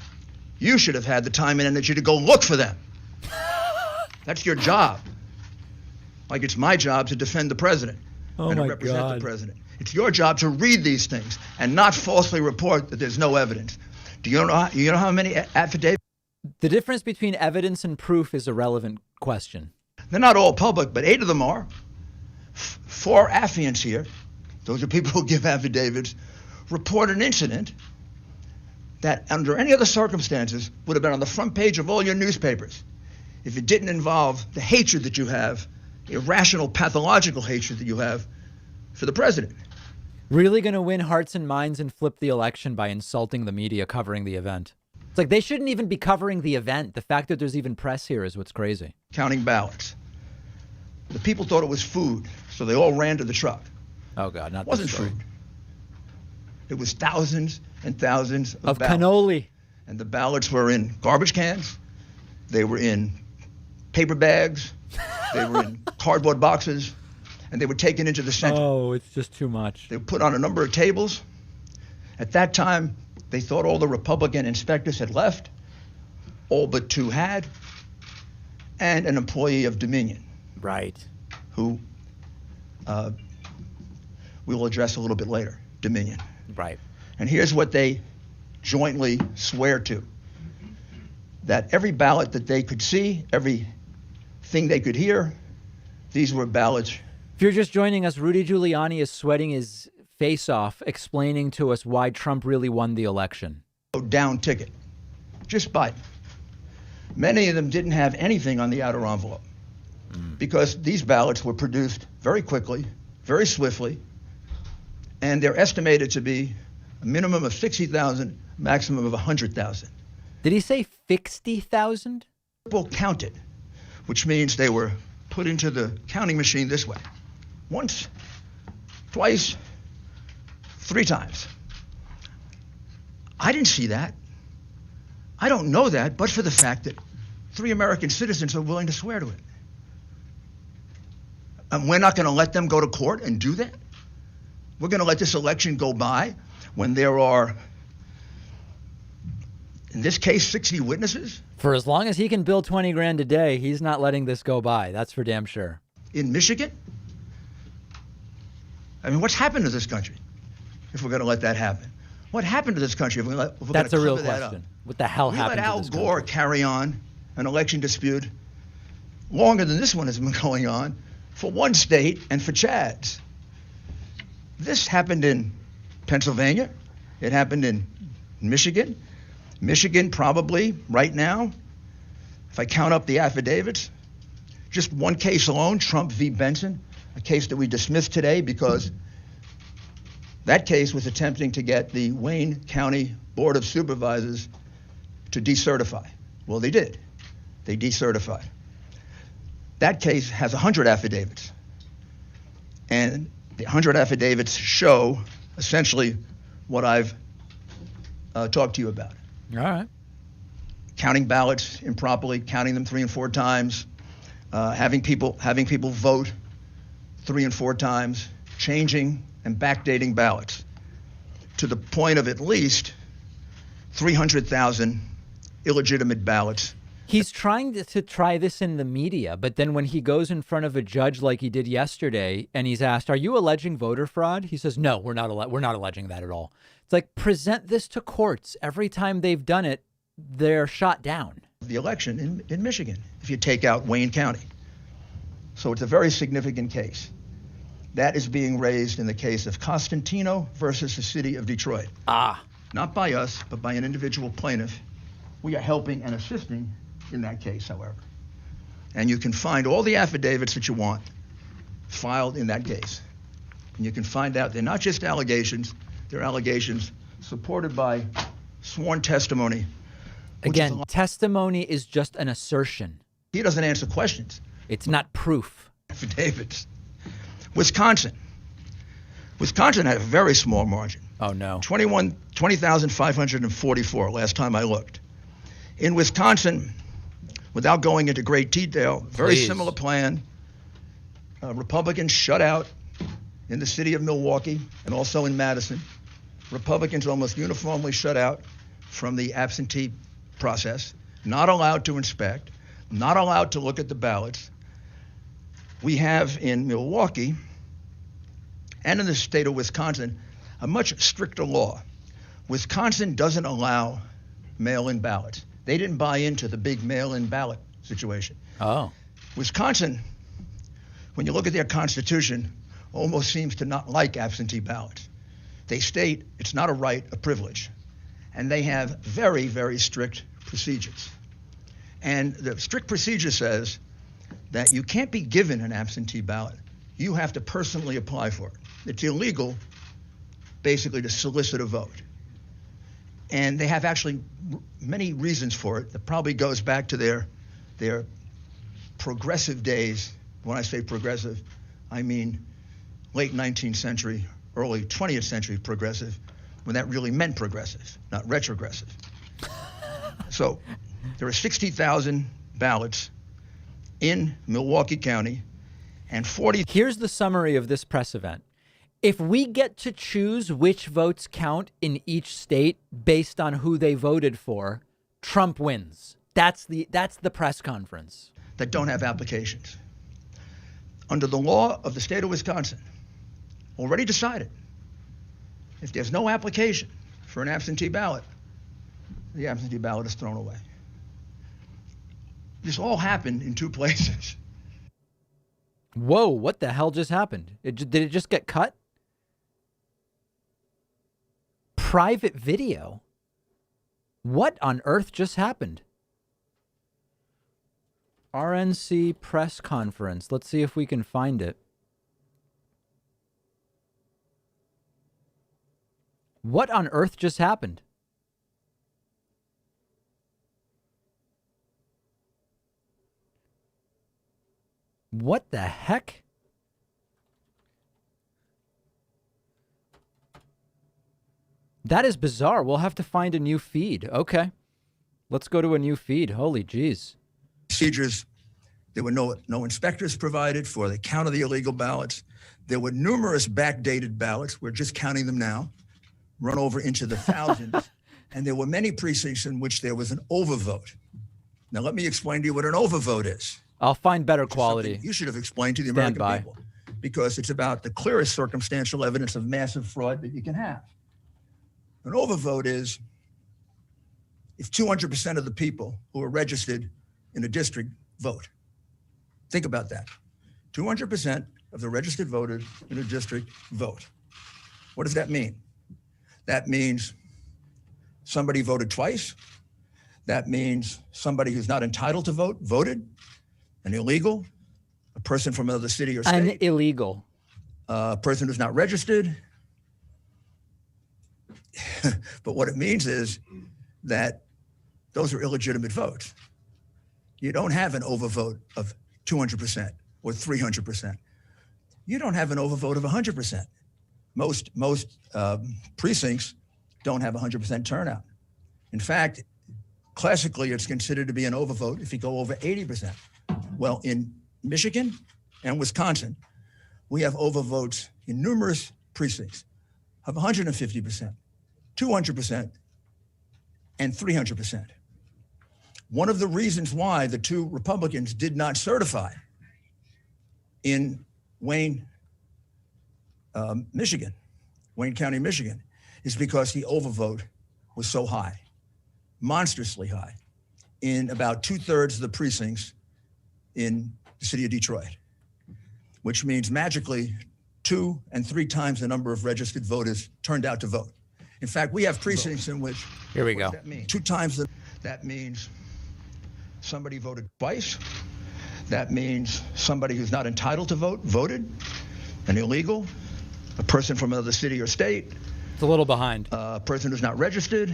You should have had the time and energy to go look for them. That's your job. Like it's my job to defend the president and to represent the president. It's your job to read these things and not falsely report that there's no evidence. Do you know how many affidavits? The difference between evidence and proof is a relevant question. They're not all public, but 8 of them are. 4 affiants here, those are people who give affidavits, report an incident that under any other circumstances would have been on the front page of all your newspapers if it didn't involve the hatred that you have, irrational, pathological hatred that you have for the president. Really going to win hearts and minds and flip the election by insulting the media covering the event. It's like they shouldn't even be covering the event. The fact that there's even press here is what's crazy. Counting ballots. The people thought it was food, so they all ran to the truck. Oh, God, not It wasn't this story. food. It was thousands and thousands Of ballots. cannoli. And the ballots were in garbage cans. They were in paper bags. They were in cardboard boxes. And they were taken into the center. Oh, it's just too much. They were put on a number of tables. At that time, they thought all the Republican inspectors had left. All but two had. And an employee of Dominion, Right. who we will address a little bit later, Dominion. Right. And here's what they jointly swear to. That every ballot that they could see, everything they could hear, these were ballots. If you're just joining us, Rudy Giuliani is sweating his face off, explaining to us why Trump really won the election. Down ticket. Just Biden. Many of them didn't have anything on the outer envelope because these ballots were produced very quickly, very swiftly, and they're estimated to be a minimum of 60,000, maximum of 100,000. Did he say 60,000? People counted, which means they were put into the counting machine this way. Once, twice, 3 times. I didn't see that. I don't know that, but for the fact that 3 American citizens are willing to swear to it. And we're not going to let them go to court and do that? We're going to let this election go by when there are, in this case, 60 witnesses? For as long as he can bill 20 grand a day, he's not letting this go by. That's for damn sure. In Michigan? I mean, what's happened to this country if we're going to let that happen? What happened to this country if we're going to That's a real that up? question. What the hell We happened let Al to this Gore country? carry on an election dispute longer than this one has been going on for one state and for Chad's. This happened in Pennsylvania. It happened in Michigan. Michigan probably right now, if I count up the affidavits, just one case alone, Trump v. Benson, a case that we dismissed today because that case was attempting to get the Wayne County Board of Supervisors to decertify. Well, they did. They decertified. That case has 100 affidavits. And the 100 affidavits show essentially what I've talked to you about. All right. Counting ballots improperly, counting them 3 and 4 times, having people vote 3 and 4 times, changing and backdating ballots to the point of at least 300,000 illegitimate ballots. He's trying to try this in the media, but then when he goes in front of a judge like he did yesterday and he's asked, "Are you alleging voter fraud?" He says, "No, we're not alleging that at all." It's like, present this to courts. Every time they've done it, they're shot down. The election in Michigan, if you take out Wayne County. So it's a very significant case. That is being raised in the case of Costantino versus the city of Detroit. Not by us, but by an individual plaintiff. We are helping and assisting in that case, however. And you can find all the affidavits that you want filed in that case. And you can find out they're not just allegations, they're allegations supported by sworn testimony. Again, testimony is just an assertion. He doesn't answer questions. It's not proof. Affidavits. Wisconsin had a very small margin. Oh, no. 20,544 last time I looked. In Wisconsin, without going into great detail, very Please. similar plan. Republicans shut out in the city of Milwaukee and also in Madison. Republicans almost uniformly shut out from the absentee process, not allowed to inspect, not allowed to look at the ballots. We have in Milwaukee and in the state of Wisconsin a much stricter law. Wisconsin doesn't allow mail-in ballots. They didn't buy into the big mail-in ballot situation. Oh. Wisconsin, when you look at their constitution, almost seems to not like absentee ballots. They state it's not a right, a privilege. And they have very, very strict procedures. And the strict procedure says that you can't be given an absentee ballot. You have to personally apply for it. It's illegal, basically, to solicit a vote. And they have actually many reasons for it. That probably goes back to their progressive days. When I say progressive, I mean late 19th century, early 20th century progressive, when that really meant progressive, not retrogressive. So there are 60,000 ballots in Milwaukee County and 40. Here's the summary of this press event. If we get to choose which votes count in each state based on who they voted for, Trump wins. That's the press conference. That don't have applications. Under the law of the state of Wisconsin, already decided, if there's no application for an absentee ballot, the absentee ballot is thrown away. This all happened in two places. Whoa, what the hell just happened? Did it just get cut? Private video? What on earth just happened? RNC press conference. Let's see if we can find it. What on earth just happened? What the heck? That is bizarre. We'll have to find a new feed. Okay. Let's go to a new feed. Holy jeez. Procedures. There were no inspectors provided for the count of the illegal ballots. There were numerous backdated ballots. We're just counting them now, run over into the thousands. And there were many precincts in which there was an overvote. Now, let me explain to you what an overvote is. I'll find better quality. You should have explained to the American people, because it's about the clearest circumstantial evidence of massive fraud that you can have. An overvote is if 200% of the people who are registered in a district vote. Think about that. 200% of the registered voters in a district vote. What does that mean? That means somebody voted twice. That means somebody who's not entitled to vote voted. An illegal, a person from another city or state. An illegal. A person who's not registered. But what it means is that those are illegitimate votes. You don't have an overvote of 200% or 300%. You don't have an overvote of 100%. Most precincts don't have 100% turnout. In fact, classically, it's considered to be an overvote if you go over 80%. Well, in Michigan and Wisconsin, we have overvotes in numerous precincts of 150%, 200%, and 300%. One of the reasons why the two Republicans did not certify in Wayne, Michigan, Wayne County, Michigan, is because the overvote was so high, monstrously high, in about 2/3 of the precincts in the city of Detroit, which means magically 2 and 3 times the number of registered voters turned out to vote. In fact, we have precincts in which, here we go. What does that mean? 2 times that means somebody voted twice. That means somebody who's not entitled to vote voted. An illegal, a person from another city or state. It's a little behind. A person who's not registered.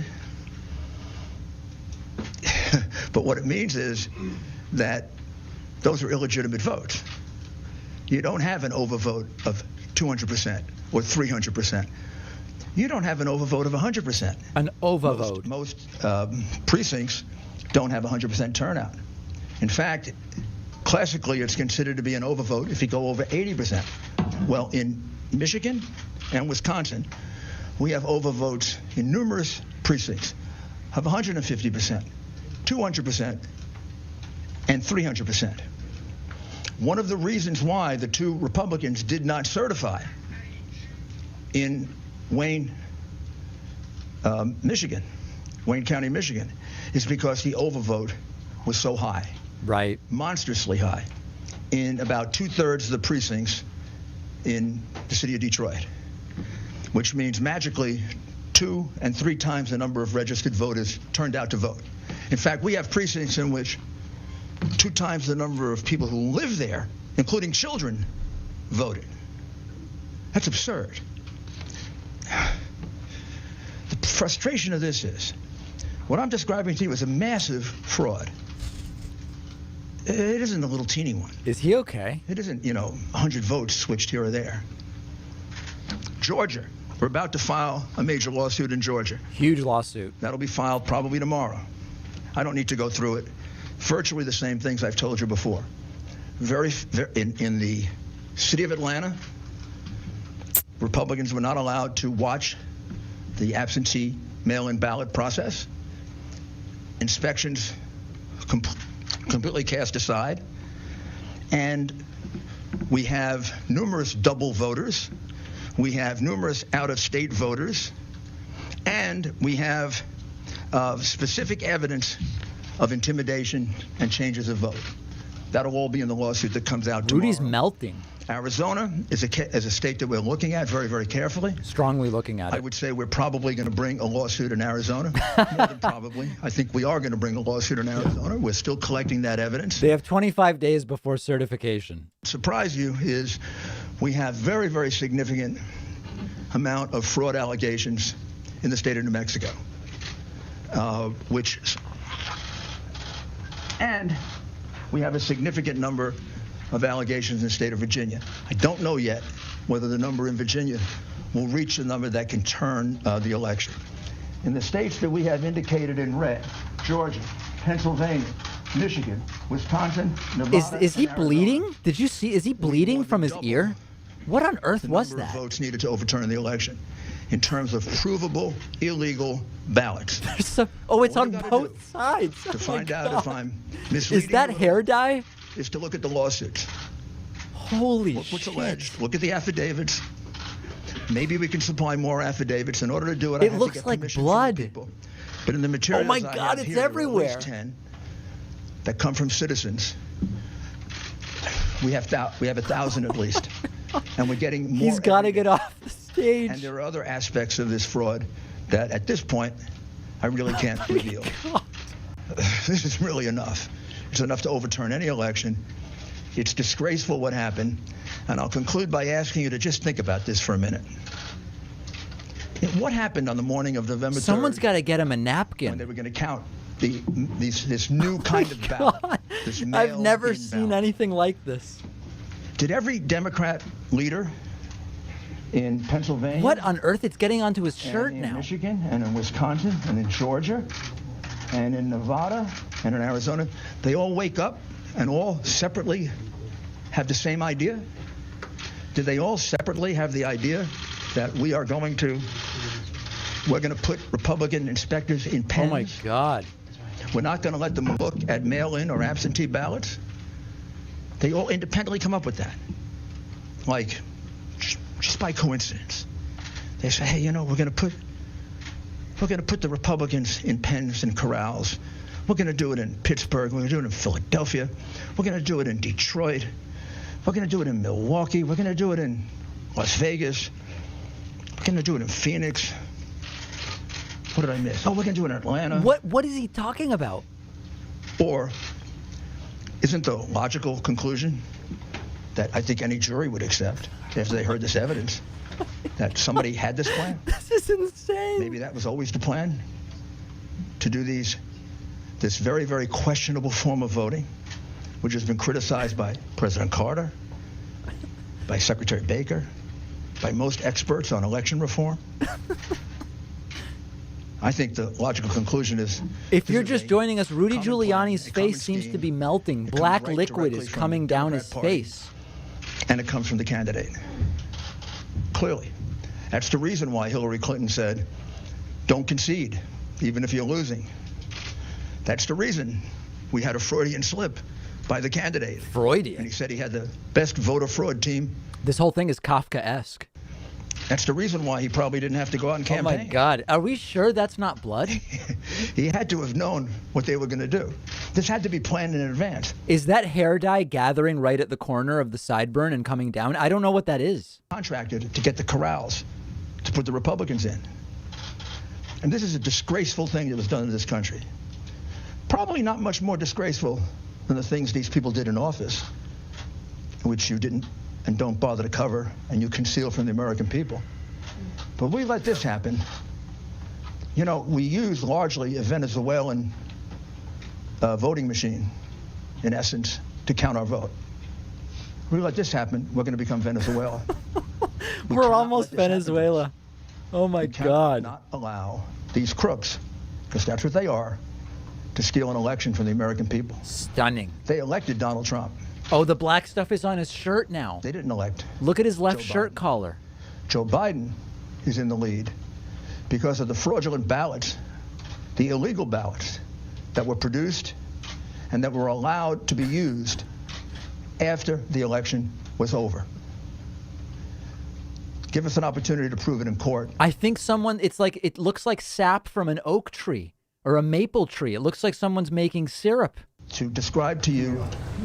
But what it means is that those are illegitimate votes. You don't have an overvote of 200% or 300%. You don't have an overvote of 100%. An overvote. Most precincts don't have 100% turnout. In fact, classically, it's considered to be an overvote if you go over 80%. Well, in Michigan and Wisconsin, we have overvotes in numerous precincts of 150%, 200%, and 300%. One of the reasons why the two Republicans did not certify in Wayne, Michigan, Wayne County, Michigan, is because the overvote was so high. Right. Monstrously high in about 2/3 of the precincts in the city of Detroit, which means magically 2 and 3 times the number of registered voters turned out to vote. In fact, we have precincts in which 2 times the number of people who live there, including children, voted. That's absurd. The frustration of this is, what I'm describing to you is a massive fraud. It isn't a little teeny one. Is he okay? It isn't, 100 votes switched here or there. Georgia, we're about to file a major lawsuit in Georgia. Huge lawsuit. That'll be filed probably tomorrow. I don't need to go through it. Virtually the same things I've told you before. In the city of Atlanta, Republicans were not allowed to watch the absentee mail-in ballot process. Inspections completely cast aside. And we have numerous double voters. We have numerous out-of-state voters. And we have specific evidence of intimidation and changes of vote. That'll all be in the lawsuit that comes out tomorrow. Rudy's melting. Arizona is a state that we're looking at very, very carefully. Strongly looking at it. I would say we're probably going to bring a lawsuit in Arizona. More than probably. I think we are going to bring a lawsuit in Arizona. We're still collecting that evidence. They have 25 days before certification. Surprise you is we have very, very significant amount of fraud allegations in the state of New Mexico, and we have a significant number of allegations in the state of Virginia. I don't know yet whether the number in Virginia will reach the number that can turn the election. In the states that we have indicated in red, Georgia, Pennsylvania, Michigan, Wisconsin, Nevada. Is he bleeding? Did you see? Is he bleeding from his ear? What on earth was the number that? of votes needed to overturn the election in terms of provable illegal ballots. It's on both sides. To find out if I'm misleading. Is that hair dye? Is to look at the lawsuits. Holy Look what's shit. alleged. Look at the affidavits. Maybe we can supply more affidavits. In order to do it, It I have looks to get like permission blood. from the people. But in the materials Oh my I God, have it's here, there are at everywhere. least 10 that come from citizens. We have 1,000 at least. And we're getting more. He's got to every get day. off the stage. And there are other aspects of this fraud that at this point I really can't reveal. This is really enough. It's enough to overturn any election. It's disgraceful what happened. And I'll conclude by asking you to just think about this for a minute. What happened on the morning of November 3rd? Someone's got to get him a napkin. When they were going to count this new kind of ballot. This I've never mail-in seen ballot. anything like this. Did every Democrat leader in Pennsylvania? What on earth? It's getting onto his shirt and in now. Michigan and in Wisconsin and in Georgia and in Nevada and in Arizona, they all wake up and all separately have the same idea? Did they all separately have the idea that we're going to put Republican inspectors in pens? Oh my God. We're not going to let them look at mail-in or absentee ballots? They all independently come up with that. Like, just by coincidence. They say, hey, we're going to put the Republicans in pens and corrals. We're going to do it in Pittsburgh. We're going to do it in Philadelphia. We're going to do it in Detroit. We're going to do it in Milwaukee. We're going to do it in Las Vegas. We're going to do it in Phoenix. What did I miss? Oh, we're going to do it in Atlanta. What is he talking about? Or isn't the logical conclusion that I think any jury would accept after they heard this evidence that somebody had this plan? This is insane. Maybe that was always the plan, to do this very, very questionable form of voting, which has been criticized by President Carter, by Secretary Baker, by most experts on election reform. I think the logical conclusion is... If you're just joining us, Rudy Giuliani's face seems scheme. to be melting. It comes Black right liquid directly is from coming the down Democrat his Party. face. And it comes from the candidate. Clearly. That's the reason why Hillary Clinton said, don't concede, even if you're losing. That's the reason we had a Freudian slip by the candidate. And Freudian. he said he had the best voter fraud team. This whole thing is Kafkaesque. That's the reason why he probably didn't have to go out and Oh campaign. my God. Are we sure that's not blood? He had to have known what they were going to do. This had to be planned in advance. Is that hair dye gathering right at the corner of the sideburn and coming down? I don't know what that is. Contracted to get the corrals to put the Republicans in. And this is a disgraceful thing that was done in this country. Probably not much more disgraceful than the things these people did in office, which you didn't and don't bother to cover and you conceal from the American people. But we let this happen. You know, we use largely a Venezuelan voting machine, in essence, to count our vote. We let this happen, we're going to become Venezuela. We're almost Venezuela. Oh my God. Not allow these crooks, because that's what they are, to steal an election from the American people. Stunning. They elected Donald Trump. Oh, the black stuff is on his shirt now. They didn't elect. Look at his left Joe shirt Biden. collar. Joe Biden is in the lead because of the fraudulent ballots, the illegal ballots that were produced and that were allowed to be used after the election was over. Give us an opportunity to prove it in court. I think it looks like sap from an oak tree or a maple tree. It looks like someone's making syrup. To describe to you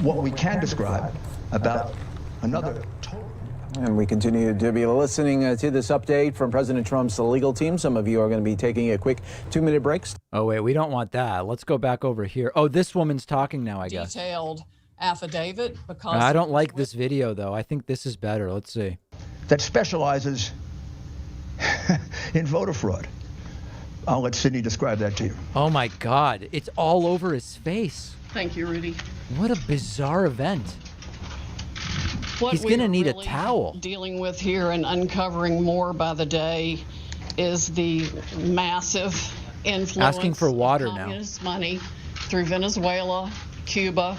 what we can describe about another total. And we continue to be listening to this update from President Trump's legal team. Some of you are going to be taking a quick 2-minute break. Oh, wait, we don't want that. Let's go back over here. Oh, this woman's talking now, I guess. Detailed affidavit because I don't like this video, though. I think this is better. Let's see. That specializes in voter fraud. I'll let Sidney describe that to you. Oh, my God. It's all over his face. Thank you, Rudy. What a bizarre event. What He's we going to are need really a towel. Dealing with here and uncovering more by the day is the massive influence Asking for water of now. communist money through Venezuela, Cuba,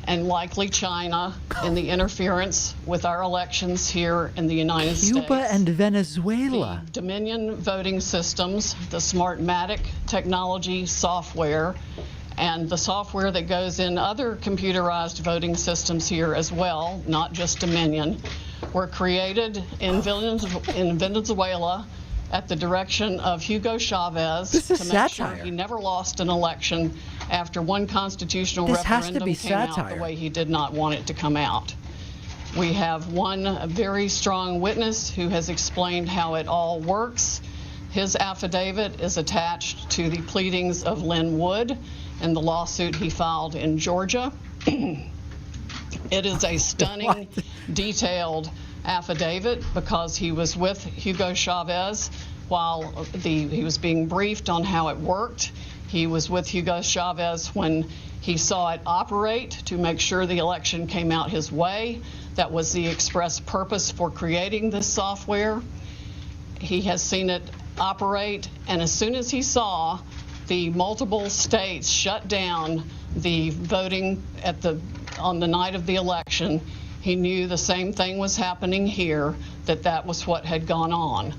and likely China in the interference with our elections here in the United States. Cuba and Venezuela. The Dominion voting systems, the Smartmatic technology software, and the software that goes in other computerized voting systems here as well, not just Dominion, were created in Venezuela at the direction of Hugo Chavez This is to make sure satire. he never lost an election after one constitutional This has to referendum be came out satire. the way he did not want it to come out. We have one very strong witness who has explained how it all works. His affidavit is attached to the pleadings of Lynn Wood in the lawsuit he filed in Georgia. It is a stunning, detailed affidavit because he was with Hugo Chavez while he was being briefed on how it worked. He was with Hugo Chavez when he saw it operate to make sure the election came out his way. That was the express purpose for creating this software. He has seen it operate, and as soon as he saw the multiple states shut down the voting on the night of the election, he knew the same thing was happening here, that was what had gone on.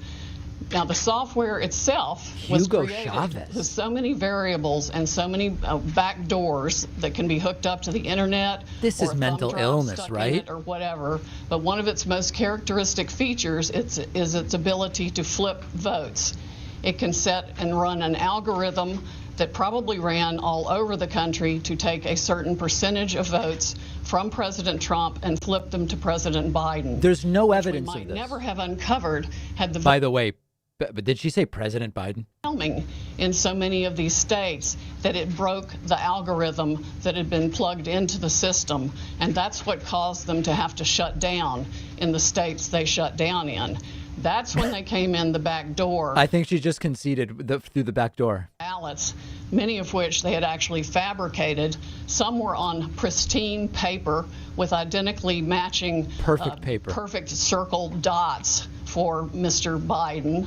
Now, the software itself was Hugo created Chavez. with so many variables and so many back doors that can be hooked up to the internet. This or is a thumb mental drive illness, stuck in right? it or whatever. But one of its most characteristic features is its ability to flip votes. It can set and run an algorithm that probably ran all over the country to take a certain percentage of votes from President Trump and flip them to President Biden. There's no which evidence we of might this. never have uncovered had the By the way, but did she say President Biden? overwhelming in so many of these states that it broke the algorithm that had been plugged into the system. And that's what caused them to have to shut down in the states they shut down in. That's when they came in the back door. I think she just conceded through the back door. Ballots, many of which they had actually fabricated. Some were on pristine paper with identically matching Perfect paper. perfect circle dots for Mr. Biden.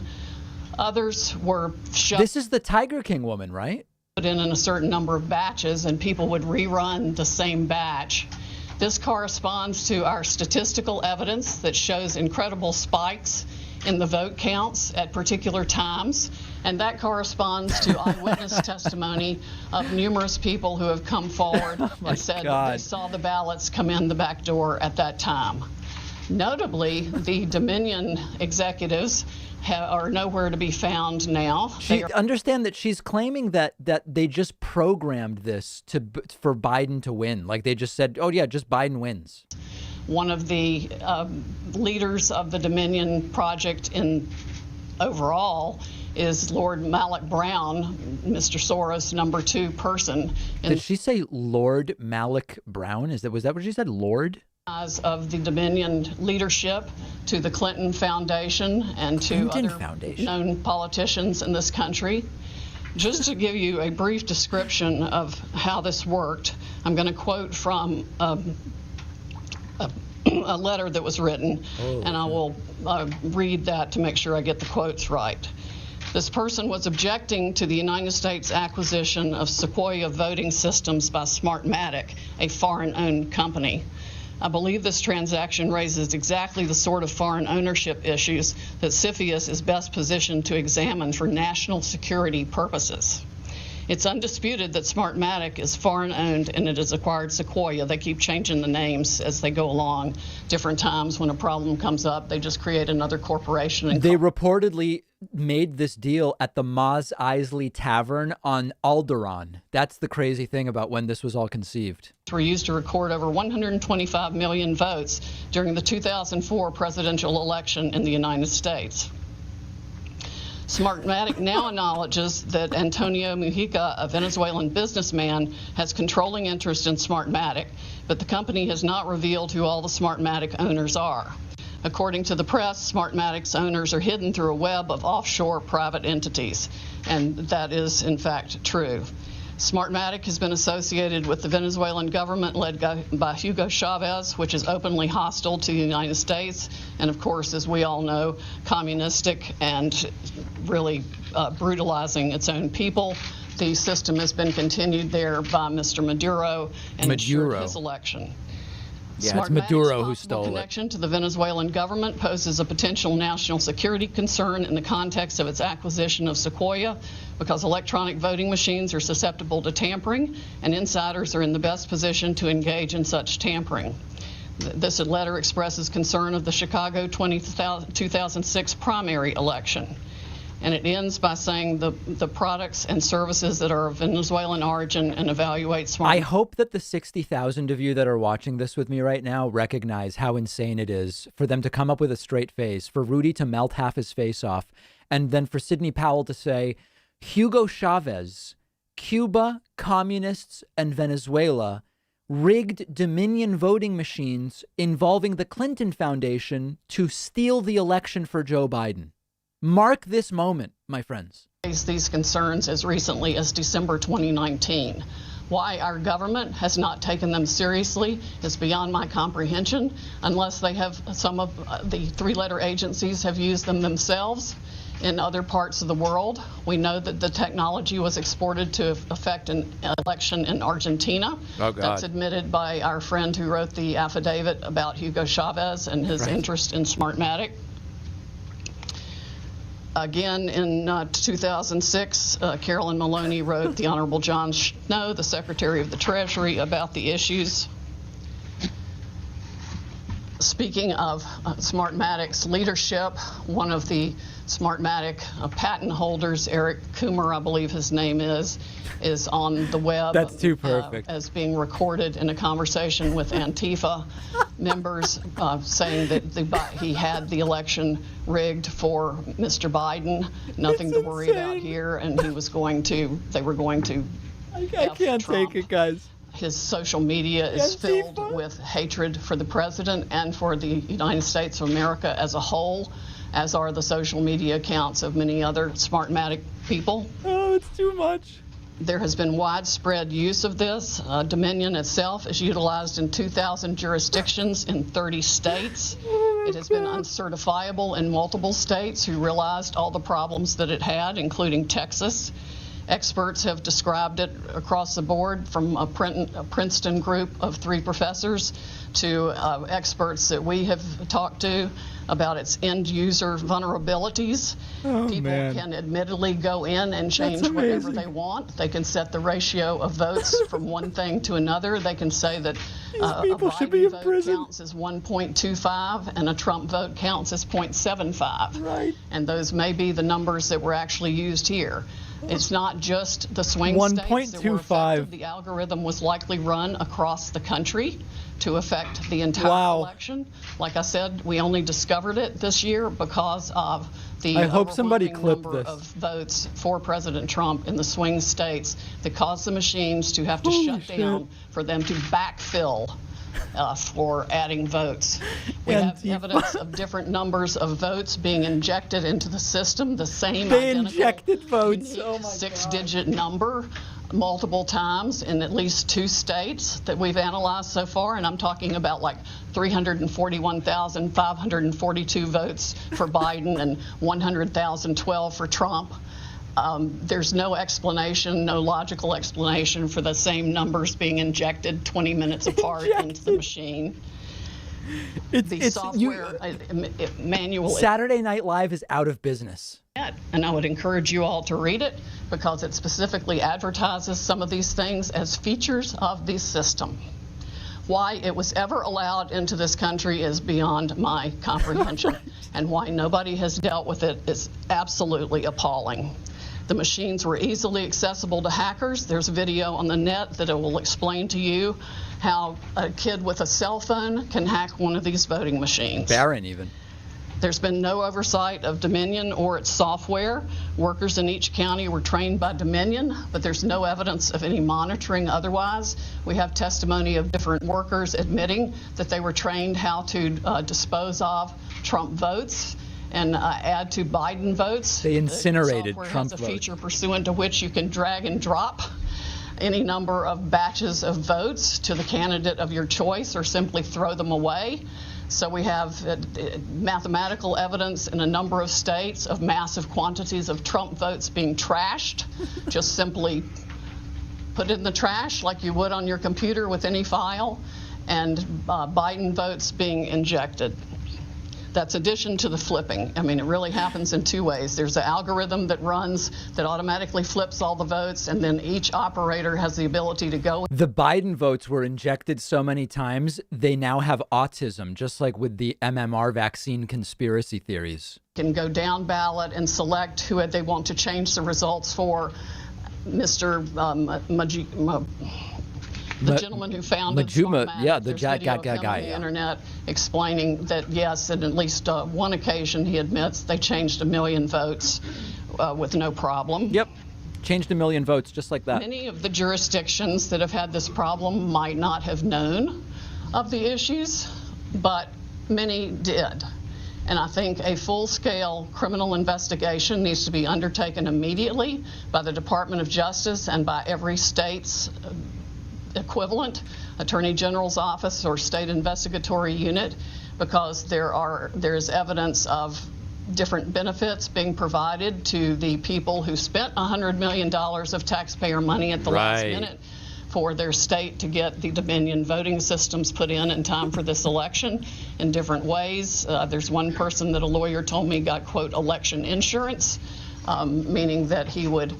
Others were shoved This is the Tiger King woman, right? in a certain number of batches, and people would rerun the same batch. This corresponds to our statistical evidence that shows incredible spikes in the vote counts at particular times, and that corresponds to eyewitness testimony of numerous people who have come forward and said that they saw the ballots come in the back door at that time. Notably, the Dominion executives are nowhere to be found now. Understand that she's claiming that they just programmed this for Biden to win. Like they just said, oh yeah, just Biden wins. One of the leaders of the Dominion project overall is Lord Malik Brown, Mr. Soros' number 2 person. Did she say Lord Malik Brown? Was that what she said? Lord? of the Dominion leadership to the Clinton Foundation and to other known politicians in this country. Just to give you a brief description of how this worked, I'm going to quote from a letter that was written, and I will read that to make sure I get the quotes right. This person was objecting to the United States acquisition of Sequoia voting systems by Smartmatic, a foreign-owned company. I believe this transaction raises exactly the sort of foreign ownership issues that CFIUS is best positioned to examine for national security purposes. It's undisputed that Smartmatic is foreign-owned and it has acquired Sequoia. They keep changing the names as they go along. Different times when a problem comes up, they just create another corporation. And they reportedly made this deal at the Mos Eisley Tavern on Alderaan. That's the crazy thing about when this was all conceived. Were used to record over 125 million votes during the 2004 presidential election in the United States. Smartmatic now acknowledges that Antonio Mujica, a Venezuelan businessman, has controlling interest in Smartmatic, but the company has not revealed who all the Smartmatic owners are. According to the press, Smartmatic's owners are hidden through a web of offshore private entities, and that is, in fact, true. Smartmatic has been associated with the Venezuelan government led by Hugo Chavez, which is openly hostile to the United States, and of course, as we all know, communistic and really brutalizing its own people. The system has been continued there by Mr. Maduro and ensured his election. Yeah, it's Maduro who stole it. Connection to the Venezuelan government poses a potential national security concern in the context of its acquisition of Sequoia, because electronic voting machines are susceptible to tampering, and insiders are in the best position to engage in such tampering. This letter expresses concern of the Chicago 2006 primary election. And it ends by saying the products and services that are of Venezuelan origin and evaluate smart. I hope that the 60,000 of you that are watching this with me right now recognize how insane it is for them to come up with a straight face, for Rudy to melt half his face off, and then for Sidney Powell to say, Hugo Chavez, Cuba, communists, and Venezuela rigged Dominion voting machines involving the Clinton Foundation to steal the election for Joe Biden. Mark this moment, my friends. These concerns as recently as December 2019. Why our government has not taken them seriously is beyond my comprehension, unless they have some of the three-letter agencies have used them themselves in other parts of the world. We know that the technology was exported to affect an election in Argentina. Oh, God. That's admitted by our friend who wrote the affidavit about Hugo Chavez and his interest in Smartmatic. Again, in 2006, Carolyn Maloney wrote the Honorable John Snow, the Secretary of the Treasury, about the issues. Speaking of Smartmatic's leadership, one of the Smartmatic patent holders, Eric Coomer, I believe his name is on the web. That's too perfect. As being recorded in a conversation with Antifa members, saying that he had the election rigged for Mr. Biden. Nothing to worry about here, and they were going to. I can't take it, guys. His social media is filled with hatred for the president and for the United States of America as a whole, as are the social media accounts of many other Smartmatic people. Oh, it's too much. There has been widespread use of this. Dominion itself is utilized in 2,000 jurisdictions in 30 states. It has been uncertifiable in multiple states who realized all the problems that it had, including Texas. Experts have described it across the board, from a Princeton group of 3 professors to experts that we have talked to about its end-user vulnerabilities. People can admittedly go in and change whatever they want. They can set the ratio of votes from one thing to another. They can say that a Biden vote counts as 1.25 and a Trump vote counts as 0.75. Right. And those may be the numbers that were actually used here. It's not just the swing states that were affected. The algorithm was likely run across the country to affect the entire election. Like I said, we only discovered it this year because of the overwhelming number of votes for President Trump in the swing states that caused the machines to have to shut down for them to backfill for adding votes. We have evidence of different numbers of votes being injected into the system, the same They identical injected votes. Oh my God. six-digit number multiple times in at least 2 states that we've analyzed so far, and I'm talking about like 341,542 votes for Biden and 100,012 for Trump. There's no explanation, no logical explanation for the same numbers being injected 20 minutes apart into the machine. The software manually. Saturday Night Live is out of business. And I would encourage you all to read it because it specifically advertises some of these things as features of the system. Why it was ever allowed into this country is beyond my comprehension, and why nobody has dealt with it is absolutely appalling. The machines were easily accessible to hackers. There's a video on the net that will explain to you how a kid with a cell phone can hack one of these voting machines. Barron even. There's been no oversight of Dominion or its software. Workers in each county were trained by Dominion, but there's no evidence of any monitoring otherwise. We have testimony of different workers admitting that they were trained how to dispose of Trump votes and add to Biden votes. They incinerated the Trump has a votes. feature pursuant to which you can drag and drop any number of batches of votes to the candidate of your choice or simply throw them away. So we have mathematical evidence in a number of states of massive quantities of Trump votes being trashed, just simply put in the trash like you would on your computer with any file, and Biden votes being injected. That's addition to the flipping. I mean, it really happens in 2 ways. There's an algorithm that runs that automatically flips all the votes, and then each operator has the ability to go. The Biden votes were injected so many times, they now have autism, just like with the MMR vaccine conspiracy theories. Can go down ballot and select who they want to change the results for. Mr. The gentleman who founded Majuma, yeah, the there's video of him guy, on the yeah. internet explaining that yes, at least one occasion he admits they changed 1 million votes with no problem. Yep, changed 1 million votes just like that. Many of the jurisdictions that have had this problem might not have known of the issues, but many did. And I think a full-scale criminal investigation needs to be undertaken immediately by the Department of Justice and by every state's equivalent Attorney General's office or state investigatory unit, because there's evidence of different benefits being provided to the people who spent $100 million of taxpayer money at the last minute for their state to get the Dominion voting systems put in time for this election in different ways. There's one person that a lawyer told me got, quote, election insurance, meaning that he would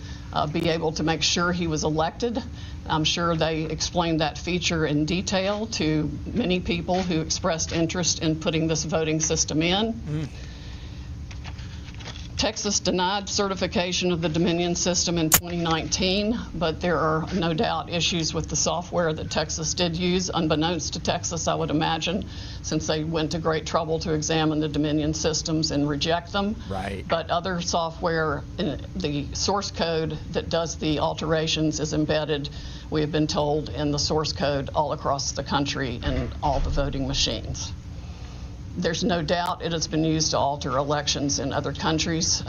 be able to make sure he was elected. I'm sure they explained that feature in detail to many people who expressed interest in putting this voting system in. Texas denied certification of the Dominion system in 2019, but there are no doubt issues with the software that Texas did use, unbeknownst to Texas, I would imagine, since they went to great trouble to examine the Dominion systems and reject them. Right. But other software, the source code that does the alterations is embedded, we have been told, in the source code all across the country and all the voting machines. There's no doubt it has been used to alter elections in other countries.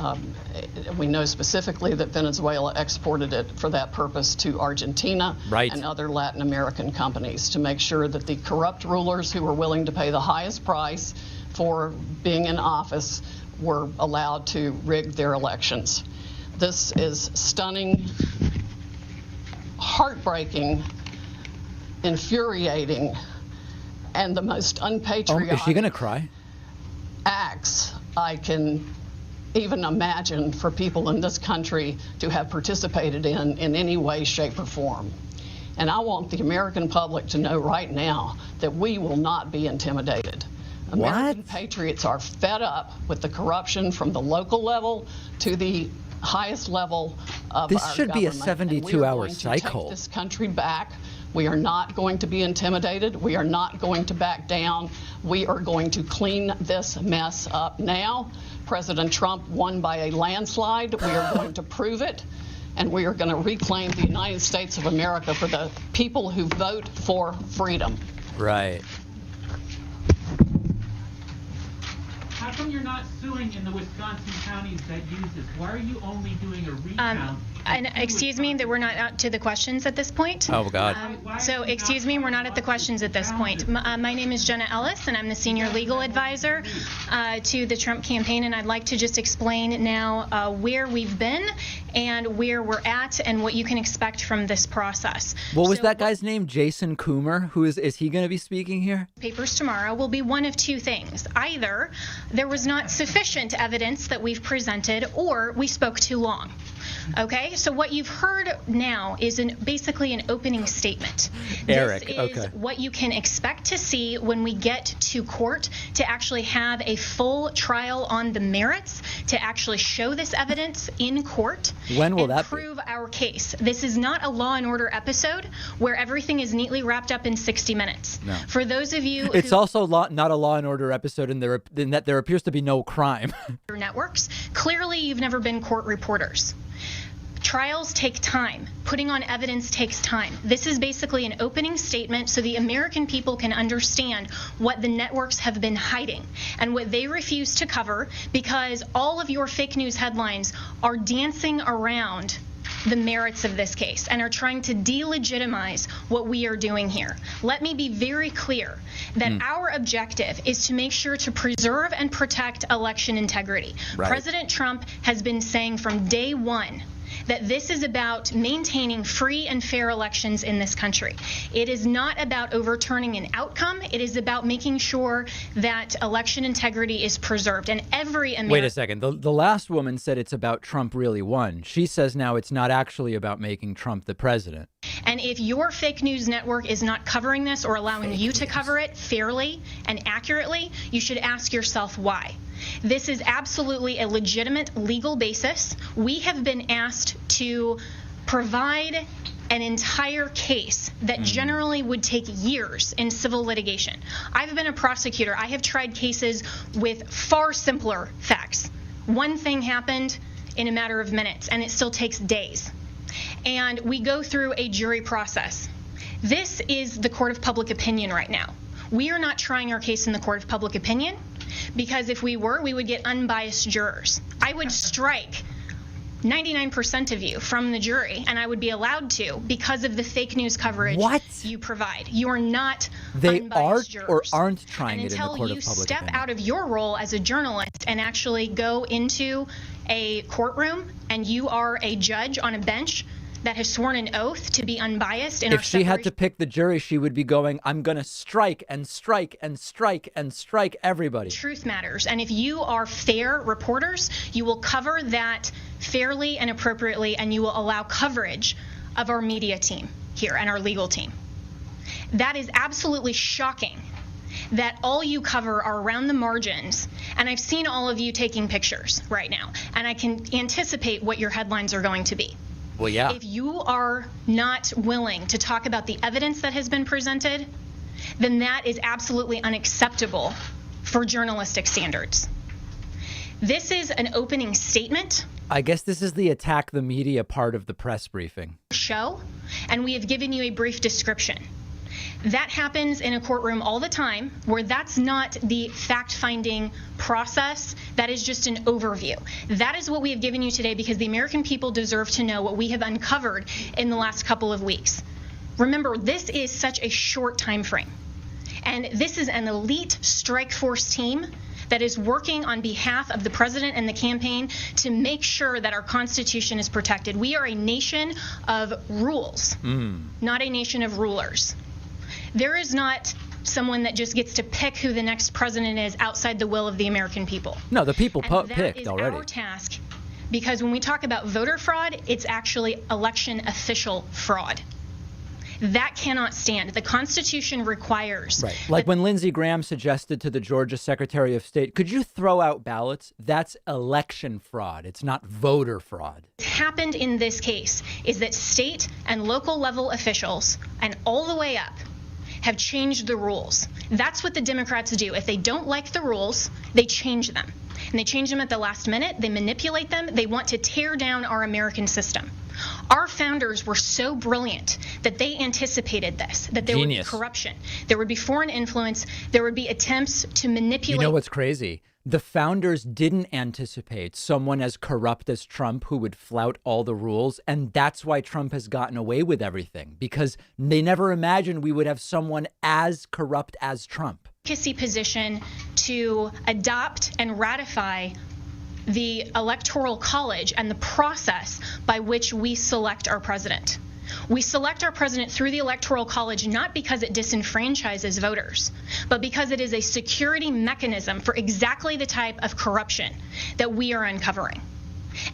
We know specifically that Venezuela exported it for that purpose to Argentina and other Latin American companies to make sure that the corrupt rulers who were willing to pay the highest price for being in office were allowed to rig their elections. This is stunning, heartbreaking, infuriating, and the most unpatriotic is she gonna cry? Acts I can even imagine for people in this country to have participated in any way, shape, or form. And I want the American public to know right now that we will not be intimidated. American patriots are fed up with the corruption from the local level to the highest level of our government. This should be a 72-hour cycle. Take this country back. We are not going to be intimidated. We are not going to back down. We are going to clean this mess up now. President Trump won by a landslide. We are going to prove it. And we are going to reclaim the United States of America for the people who vote for freedom. Right. How come you're not suing in the Wisconsin counties that use this? Why are you only doing a recount? And excuse me, that we're not out to the questions at this point. Oh, God. So, excuse me, we're not at the questions at this point. My name is Jenna Ellis, and I'm the senior legal advisor to the Trump campaign, and I'd like to just explain now where we've been and where we're at and what you can expect from this process. What was that guy's name? Jason Coomer? Is he going to be speaking here? Papers tomorrow will be one of two things. Either there was not sufficient evidence that we've presented, or we spoke too long. Okay, so what you've heard now is basically an opening statement. Eric, this is okay. what you can expect to see when we get to court to actually have a full trial on the merits, to actually show this evidence in court. When will that be? Prove our case. This is not a Law and Order episode where everything is neatly wrapped up in 60 minutes. No. For those of you It's also not a Law and Order episode in that there appears to be no crime. networks, clearly you've never been court reporters. Trials take time. Putting on evidence takes time. This is basically an opening statement so the American people can understand what the networks have been hiding and what they refuse to cover, because all of your fake news headlines are dancing around the merits of this case and are trying to delegitimize what we are doing here. Let me be very clear that our objective is to make sure to preserve and protect election integrity. Right. President Trump has been saying from day one that this is about maintaining free and fair elections in this country. It is not about overturning an outcome. It is about making sure that election integrity is preserved. And every American... Wait a second. The last woman said it's about Trump really won. She says now it's not actually about making Trump the president. And if your fake news network is not covering this or allowing you to cover it fairly and accurately, you should ask yourself why. This is absolutely a legitimate legal basis. We have been asked to provide an entire case that generally would take years in civil litigation. I've been a prosecutor. I have tried cases with far simpler facts. One thing happened in a matter of minutes, and it still takes days. And we go through a jury process. This is the court of public opinion right now. We are not trying our case in the court of public opinion, because if we were, we would get unbiased jurors. I would strike 99% of you from the jury, and I would be allowed to because of the fake news coverage you provide. You are not unbiased jurors. Or aren't trying and it in the court of public opinion. Until you step out of your role as a journalist and actually go into a courtroom and you are a judge on a bench that has sworn an oath to be unbiased. If she had to pick the jury, she would be going, I'm going to strike and strike and strike and strike everybody. Truth matters. And if you are fair reporters, you will cover that fairly and appropriately, and you will allow coverage of our media team here and our legal team. That is absolutely shocking that all you cover are around the margins. And I've seen all of you taking pictures right now, and I can anticipate what your headlines are going to be. Well, yeah. If you are not willing to talk about the evidence that has been presented, then that is absolutely unacceptable for journalistic standards. This is an opening statement. I guess this is the attack the media part of the press briefing. Show, and we have given you a brief description. That happens in a courtroom all the time, where that's not the fact-finding process. That is just an overview. That is what we have given you today, because the American people deserve to know what we have uncovered in the last couple of weeks. Remember, this is such a short time frame, and this is an elite strike force team that is working on behalf of the president and the campaign to make sure that our Constitution is protected. We are a nation of rules, not a nation of rulers. There is not someone that just gets to pick who the next president is outside the will of the American people. No, the people And picked that is already. our task, because when we talk about voter fraud, it's actually election official fraud. That cannot stand. The Constitution requires... Right. Like when Lindsey Graham suggested to the Georgia Secretary of State, could you throw out ballots? That's election fraud. It's not voter fraud. What's happened in this case is that state and local level officials, and all the way up, have changed the rules. That's what the Democrats do. If they don't like the rules, they change them. And they change them at the last minute. They manipulate them. They want to tear down our American system. Our founders were so brilliant that they anticipated this, that there would be corruption, there would be foreign influence, there would be attempts to manipulate. You know what's crazy? The founders didn't anticipate someone as corrupt as Trump who would flout all the rules. And that's why Trump has gotten away with everything, because they never imagined we would have someone as corrupt as Trump. Position to adopt and ratify the Electoral College and the process by which we select our president. We select our president through the Electoral College not because it disenfranchises voters, but because it is a security mechanism for exactly the type of corruption that we are uncovering.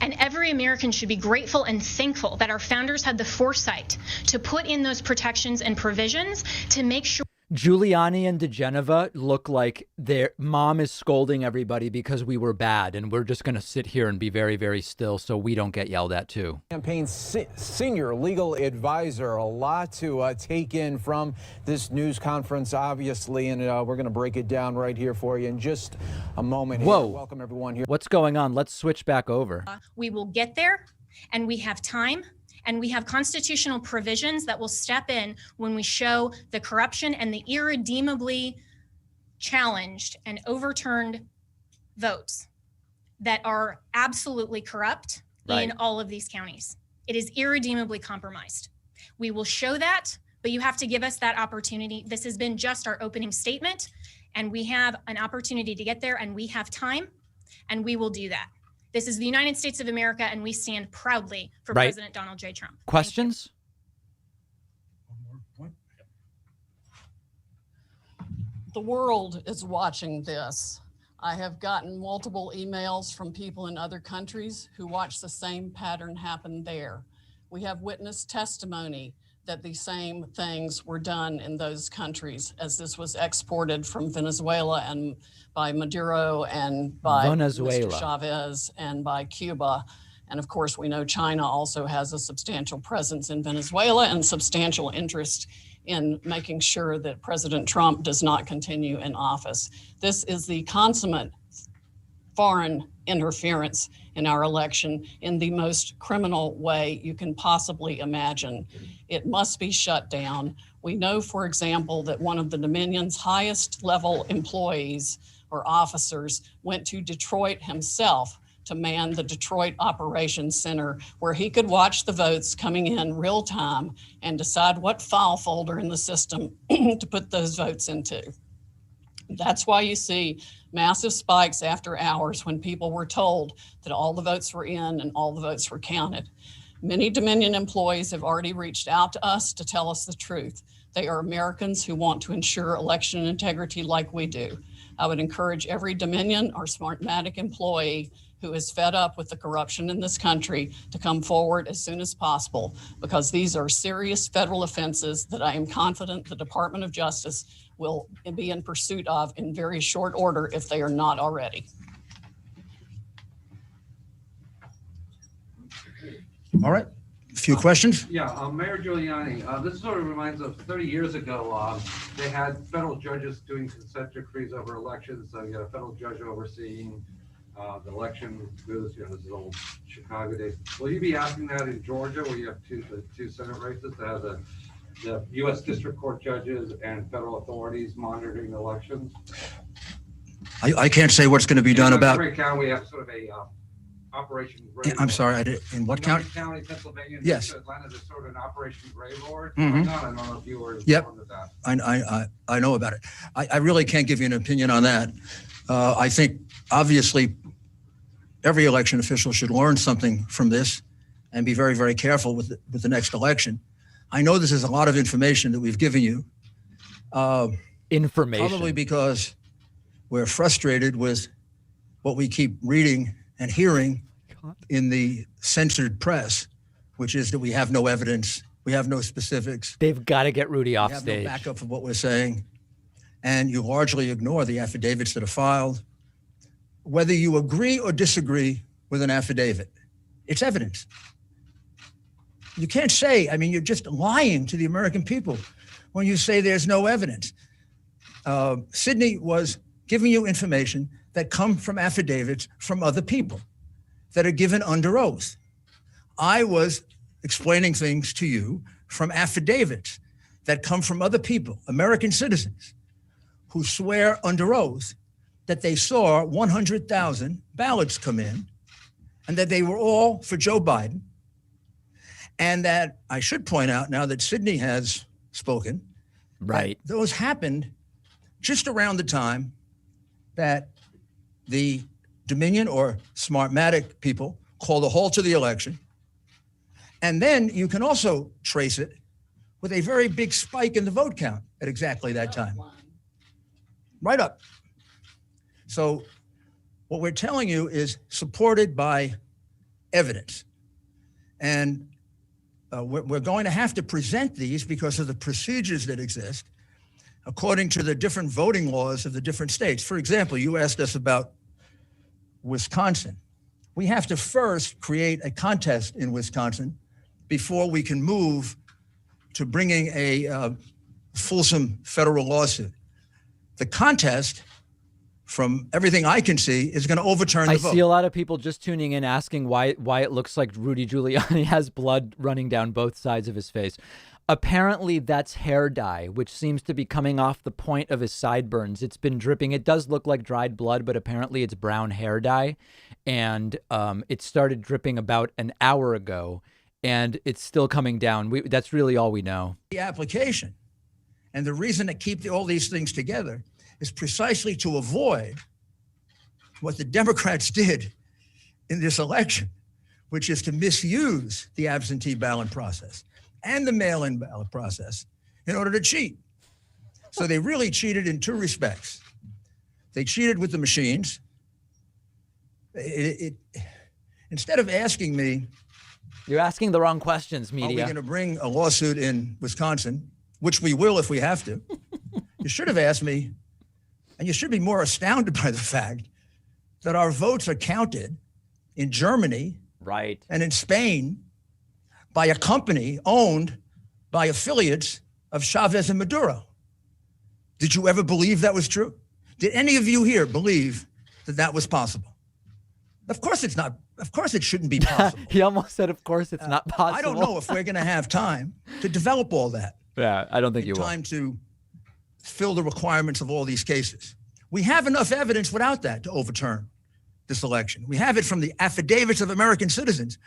And every American should be grateful and thankful that our founders had the foresight to put in those protections and provisions to make sure. Giuliani and DeGeneva look like their mom is scolding everybody because we were bad, and we're just going to sit here and be very, very still so we don't get yelled at too. Campaign senior legal advisor. A lot to take in from this news conference, obviously, and we're going to break it down right here for you in just a moment. Whoa. Welcome everyone here. What's going on? Let's switch back over. We will get there, and we have time. And we have constitutional provisions that will step in when we show the corruption and the irredeemably challenged and overturned votes that are absolutely corrupt in all of these counties. It is irredeemably compromised. We will show that, but you have to give us that opportunity. This has been just our opening statement, and we have an opportunity to get there, and we have time, and we will do that. This is the United States of America, and we stand proudly for President Donald J. Trump. Questions? The world is watching this. I have gotten multiple emails from people in other countries who watch the same pattern happen there. We have witness testimony that the same things were done in those countries as this was exported from Venezuela and by Maduro and by Mr. Chavez and by Cuba. And of course, we know China also has a substantial presence in Venezuela and substantial interest in making sure that President Trump does not continue in office. This is the consummate foreign interference in our election in the most criminal way you can possibly imagine. It must be shut down. We know, for example, that one of the Dominion's highest level employees or officers went to Detroit himself to man the Detroit Operations Center, where he could watch the votes coming in real time and decide what file folder in the system to put those votes into. That's why you see massive spikes after hours when people were told that all the votes were in and all the votes were counted. Many Dominion employees have already reached out to us to tell us the truth. They are Americans who want to ensure election integrity like we do. I would encourage every Dominion or Smartmatic employee who is fed up with the corruption in this country to come forward as soon as possible, because these are serious federal offenses that I am confident the Department of Justice will be in pursuit of in very short order if they are not already. All right. A few questions? Yeah, Mayor Giuliani, this sort of reminds us 30 years ago, they had federal judges doing consent decrees over elections. So you got a federal judge overseeing the election. This is old Chicago days. Will you be asking that in Georgia, where you have the two Senate races that have the U.S. District Court judges and federal authorities monitoring elections? I can't say what's going to be done about. In every county, we have sort of a Operation Gray I'm sorry, in what county? County, Pennsylvania. Yes. Atlanta is sort of an Operation Gray Lord. Mm-hmm. I don't know if you were informed of that. I know about it. I really can't give you an opinion on that. I think obviously every election official should learn something from this and be very, very careful with the next election. I know this is a lot of information that we've given you. Information. Probably because we're frustrated with what we keep reading and hearing in the censored press, which is that we have no evidence, we have no specifics. They've got to get Rudy off stage. We have no backup of what we're saying, and you largely ignore the affidavits that are filed. Whether you agree or disagree with an affidavit, it's evidence. You can't say, I mean, you're just lying to the American people when you say there's no evidence. Sidney was giving you information that come from affidavits from other people that are given under oath. I was explaining things to you from affidavits that come from other people, American citizens, who swear under oath that they saw 100,000 ballots come in and that they were all for Joe Biden. And that I should point out now that Sidney has spoken, right? Those happened just around the time that the Dominion or Smartmatic people called a halt to the election. And then you can also trace it with a very big spike in the vote count at exactly that time. Right up. So what we're telling you is supported by evidence. And we're going to have to present these because of the procedures that exist according to the different voting laws of the different states. For example, you asked us about Wisconsin. We have to first create a contest in Wisconsin before we can move to bringing a fulsome federal lawsuit. The contest, from everything I can see, is going to overturn the vote. I see a lot of people just tuning in asking why it looks like Rudy Giuliani has blood running down both sides of his face. Apparently that's hair dye, which seems to be coming off the point of his sideburns. It's been dripping. It does look like dried blood, but apparently it's brown hair dye. And it started dripping about an hour ago, and it's still coming down. That's really all we know. The application. And the reason to keep all these things together is precisely to avoid what the Democrats did in this election, which is to misuse the absentee ballot process and the mail-in ballot process in order to cheat. So they really cheated in two respects. They cheated with the machines. Instead of asking me, you're asking the wrong questions, media. Are we going to bring a lawsuit in Wisconsin, which we will if we have to? You should have asked me, and you should be more astounded by the fact that our votes are counted in Germany, right, and in Spain by a company owned by affiliates of Chavez and Maduro. Did you ever believe that was true? Did any of you here believe that that was possible? Of course it's not. Of course it shouldn't be possible. He almost said, of course it's not possible. I don't know if we're going to have time to develop all that. Yeah, I don't think you will. Time to fill the requirements of all these cases. We have enough evidence without that to overturn this election. We have it from the affidavits of American citizens,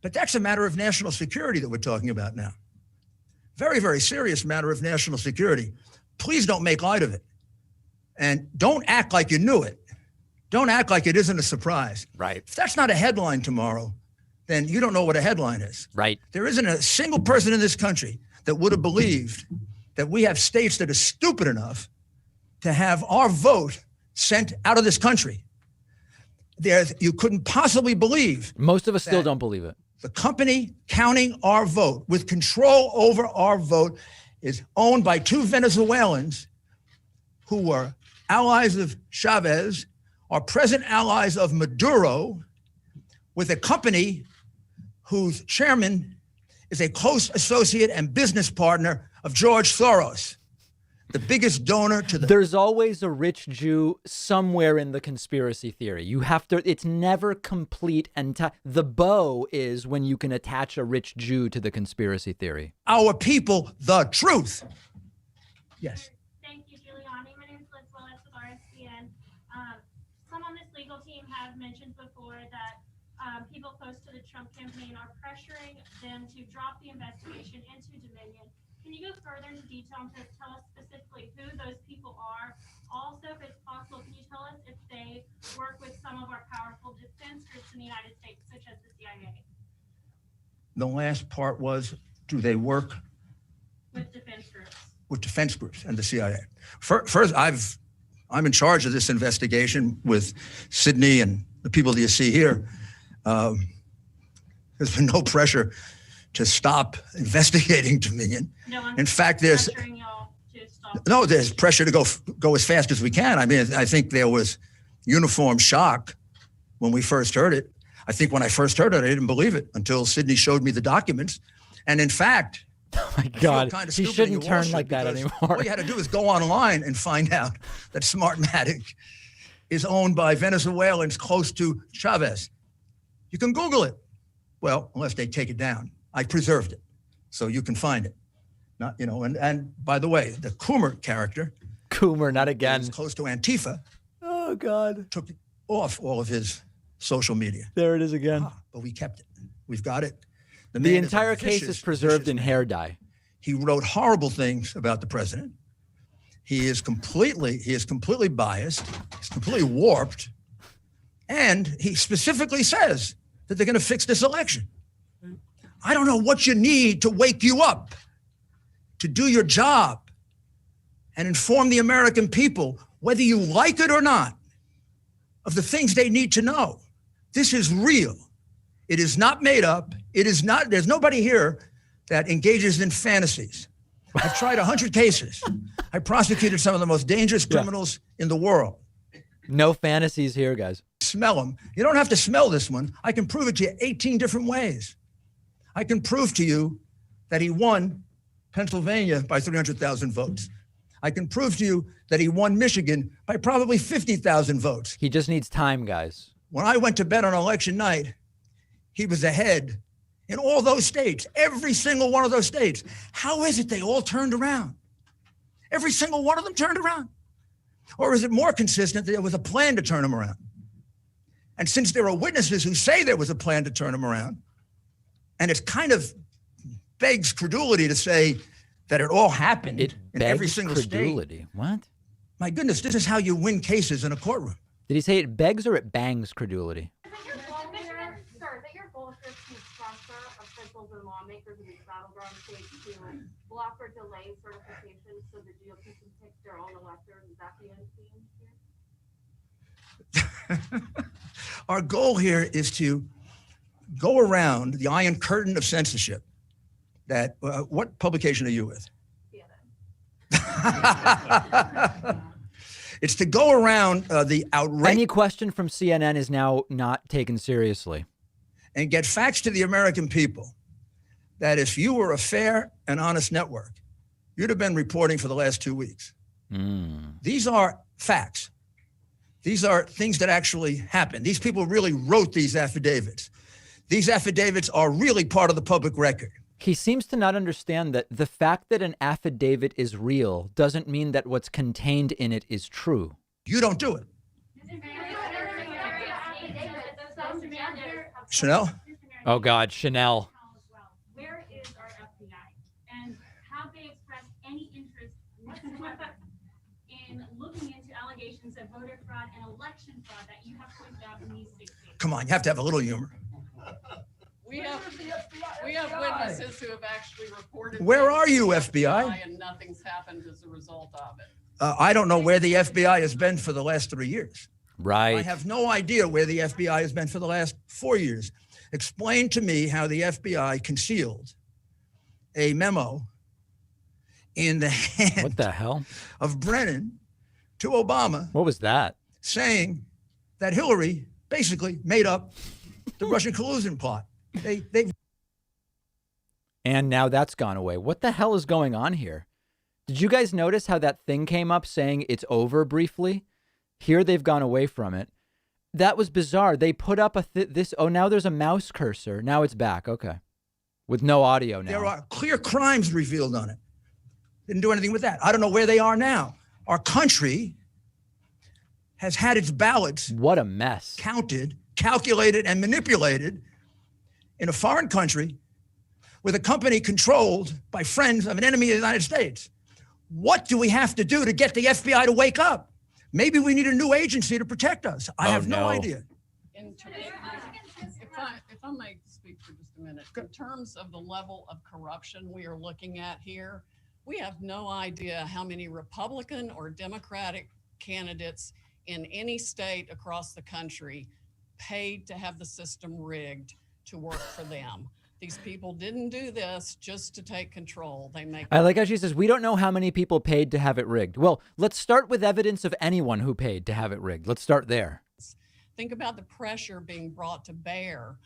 but that's a matter of national security that we're talking about now. Very, very serious matter of national security. Please don't make light of it. And don't act like you knew it. Don't act like it isn't a surprise. Right. If that's not a headline tomorrow, then you don't know what a headline is. Right. There isn't a single person in this country that would have believed that we have states that are stupid enough to have our vote sent out of this country. You couldn't possibly believe. Most of us still don't believe it. The company counting our vote with control over our vote is owned by two Venezuelans who were allies of Chavez, are present allies of Maduro, with a company whose chairman is a close associate and business partner of George Soros, the biggest donor to the... There's always a rich Jew somewhere in the conspiracy theory. You have to, it's never complete. And the bow is when you can attach a rich Jew to the conspiracy theory. Our people, the truth. Yes. Thank you, Giuliani. My name is Liz Willis with RSBN. Some on this legal team have mentioned before that people close to the Trump campaign are pressuring them to drop the investigation into Dominion. Can you go further into detail and tell us specifically who those people are? Also, if it's possible, can you tell us if they work with some of our powerful defense groups in the United States, such as the CIA? The last part was, do they work with defense groups? With defense groups and the CIA. First, I'm in charge of this investigation with Sidney and the people that you see here. There's been no pressure to stop investigating Dominion. In fact, there's pressure to go as fast as we can. I mean, I think there was uniform shock when we first heard it. I think when I first heard it, I didn't believe it until Sidney showed me the documents. And in fact, Oh my I feel God, kind of he stupid shouldn't you all turn like should, that because anymore. All you had to do is go online and find out that Smartmatic is owned by Venezuelans close to Chavez. You can Google it. Well, unless they take it down. I preserved it, so you can find it. Not, you know, and by the way, the Coomer character, Coomer, not again. is close to Antifa, Oh God, took off all of his social media. there it is again. But we kept it. We've got it. The man is a entire case vicious, is preserved vicious in man. hair dye. He wrote horrible things about the president. He is completely biased. He's completely warped. And he specifically says that they're going to fix this election. I don't know what you need to wake you up to do your job and inform the American people, whether you like it or not, of the things they need to know. This is real. It is not made up. It is not, there's nobody here that engages in fantasies. I've tried 100 cases. I prosecuted some of the most dangerous criminals in the world. No fantasies here, guys. Smell them. You don't have to smell this one. I can prove it to you 18 different ways. I can prove to you that he won Pennsylvania by 300,000 votes. I can prove to you that he won Michigan by probably 50,000 votes. He just needs time, guys. When I went to bed on election night, he was ahead in all those states, every single one of those states. How is it they all turned around? Every single one of them turned around? Or is it more consistent that there was a plan to turn them around? And since there are witnesses who say there was a plan to turn them around, and it kind of begs credulity to say that it all happened It in every begs single credulity. state. What? My goodness, this is how you win cases in a courtroom. Did he say it begs or it bangs credulity? Sir, is it your goal to keep pressure officials and lawmakers in these battleground states to block or delay certification so the GOP can pick their own electors? Is that the end game here? Our goal here is to go around the iron curtain of censorship that, what publication are you with? It's to go around the outrage. Any question from CNN is now not taken seriously. And get facts to the American people that if you were a fair and honest network, you'd have been reporting for the last 2 weeks. These are facts. These are things that actually happened. These people really wrote these affidavits. These affidavits are really part of the public record. He seems to not understand that the fact that an affidavit is real doesn't mean that what's contained in it is true. You don't do it. Chanel? Oh, God, Chanel. Where is our FBI? And have they expressed any interest whatsoever in looking into allegations of voter fraud and election fraud that you have pointed out in these 6 states? Come on, you have to have a little humor. We have witnesses who have actually reported. Where are things you, to the FBI? And nothing's happened as a result of it. I don't know where the FBI has been for the last 3 years. Right. I have no idea where the FBI has been for the last 4 years. Explain to me how the FBI concealed a memo in the hand What the hell? of Brennan to Obama What was that? saying that Hillary basically made up the Russian collusion plot. They And now that's gone away. What the hell is going on here? Did you guys notice how that thing came up saying it's over briefly? Here they've gone away from it. That was bizarre. They put up now there's a mouse cursor. Now it's back. Okay. With no audio now. There are clear crimes revealed on it. Didn't do anything with that. I don't know where they are now. Our country has had its ballots What a mess. counted, calculated, and manipulated in a foreign country with a company controlled by friends of an enemy of the United States. What do we have to do to get the FBI to wake up? Maybe we need a new agency to protect us. I have no idea. If I may speak for just a minute, in terms of the level of corruption we are looking at here, we have no idea how many Republican or Democratic candidates in any state across the country paid to have the system rigged to work for them. These people didn't do this just to take control. I like how she says, we don't know how many people paid to have it rigged. Well, let's start with evidence of anyone who paid to have it rigged. Let's start there. Think about the pressure being brought to bear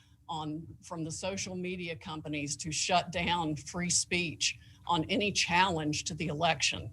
from the social media companies to shut down free speech on any challenge to the election.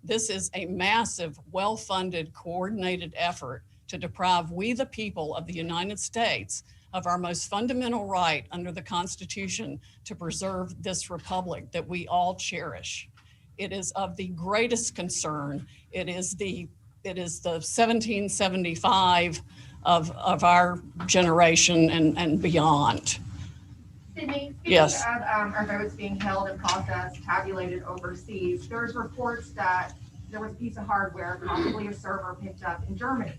This is a massive, well-funded, coordinated effort to deprive we the people of the United States of our most fundamental right under the Constitution to preserve this republic that we all cherish. It is of the greatest concern. It is the 1775 of our generation and beyond. Sydney, speaking Yes. of our votes being held and processed, tabulated overseas, there's reports that there was a piece of hardware, possibly a server, picked up in Germany.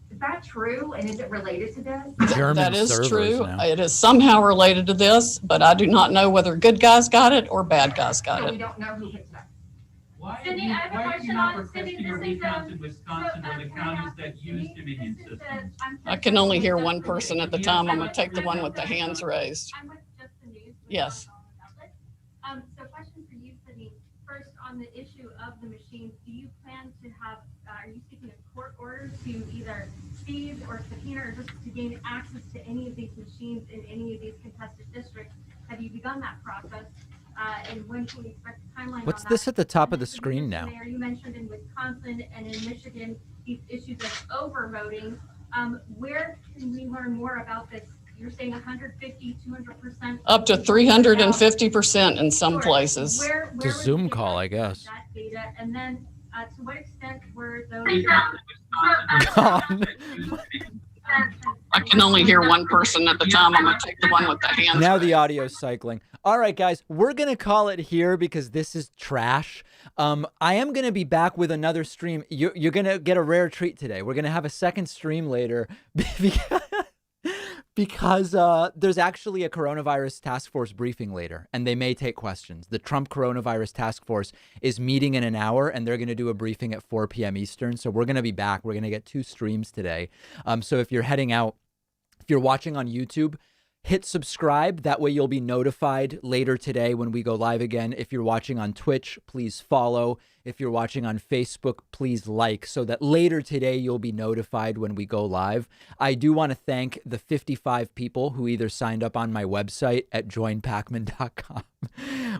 Is that true? And is it related to this? German That is servers true. now. It is somehow related to this, but I do not know whether good guys got it or bad guys got So we it. don't know who picked it up. Why Cindy, I have a are you question not on- Cindy, requesting a this is, recount in Wisconsin or the can I counties ask that Cindy, use Dominion this is systems? I can only hear one person at the time. I'm going to take the one with the hands raised. I'm with Just the News. Yes. So question for you, Sydney. First, on the issue of the machines, do you plan to have, are you seeking a court order to either seize or subpoena or just to gain access to any of these machines in any of these contested districts? Have you begun that process? And when can we expect a timeline on What's that? this at the top of And the screen now? Mayor, you mentioned in Wisconsin and in Michigan, these issues of overvoting. Where can we learn more about this? You're saying 150, 200%? Up to 350% in some Sure. places. Where It's a would Zoom we call, I get guess. That data, and then to what extent were those? I can only hear one person at the time. I'm going to take the one with the hands Now raised. the audio's cycling. All right, guys, we're going to call it here because this is trash. I am going to be back with another stream. You're going to get a rare treat today. We're going to have a second stream later because there's actually a coronavirus task force briefing later, and they may take questions. The Trump coronavirus task force is meeting in an hour, and they're going to do a briefing at 4 p.m. Eastern. So we're going to be back. We're going to get 2 streams today. So if you're heading out, if you're watching on YouTube, hit subscribe. That way you'll be notified later today when we go live again. If you're watching on Twitch, please follow. If you're watching on Facebook, please like so that later today you'll be notified when we go live. I do want to thank the 55 people who either signed up on my website at joinpacman.com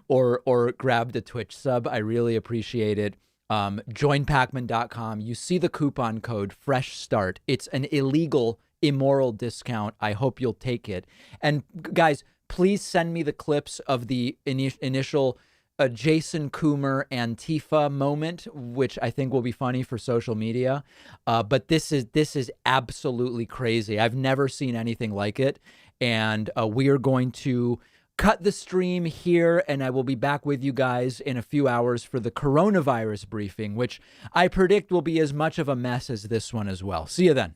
or grabbed a Twitch sub. I really appreciate it. Joinpacman.com. You see the coupon code Fresh Start. It's an illegal, immoral discount. I hope you'll take it. And guys, please send me the clips of the initial Jason Coomer Antifa moment, which I think will be funny for social media. But this is absolutely crazy. I've never seen anything like it. And we are going to cut the stream here, and I will be back with you guys in a few hours for the coronavirus briefing, which I predict will be as much of a mess as this one as well. See you then.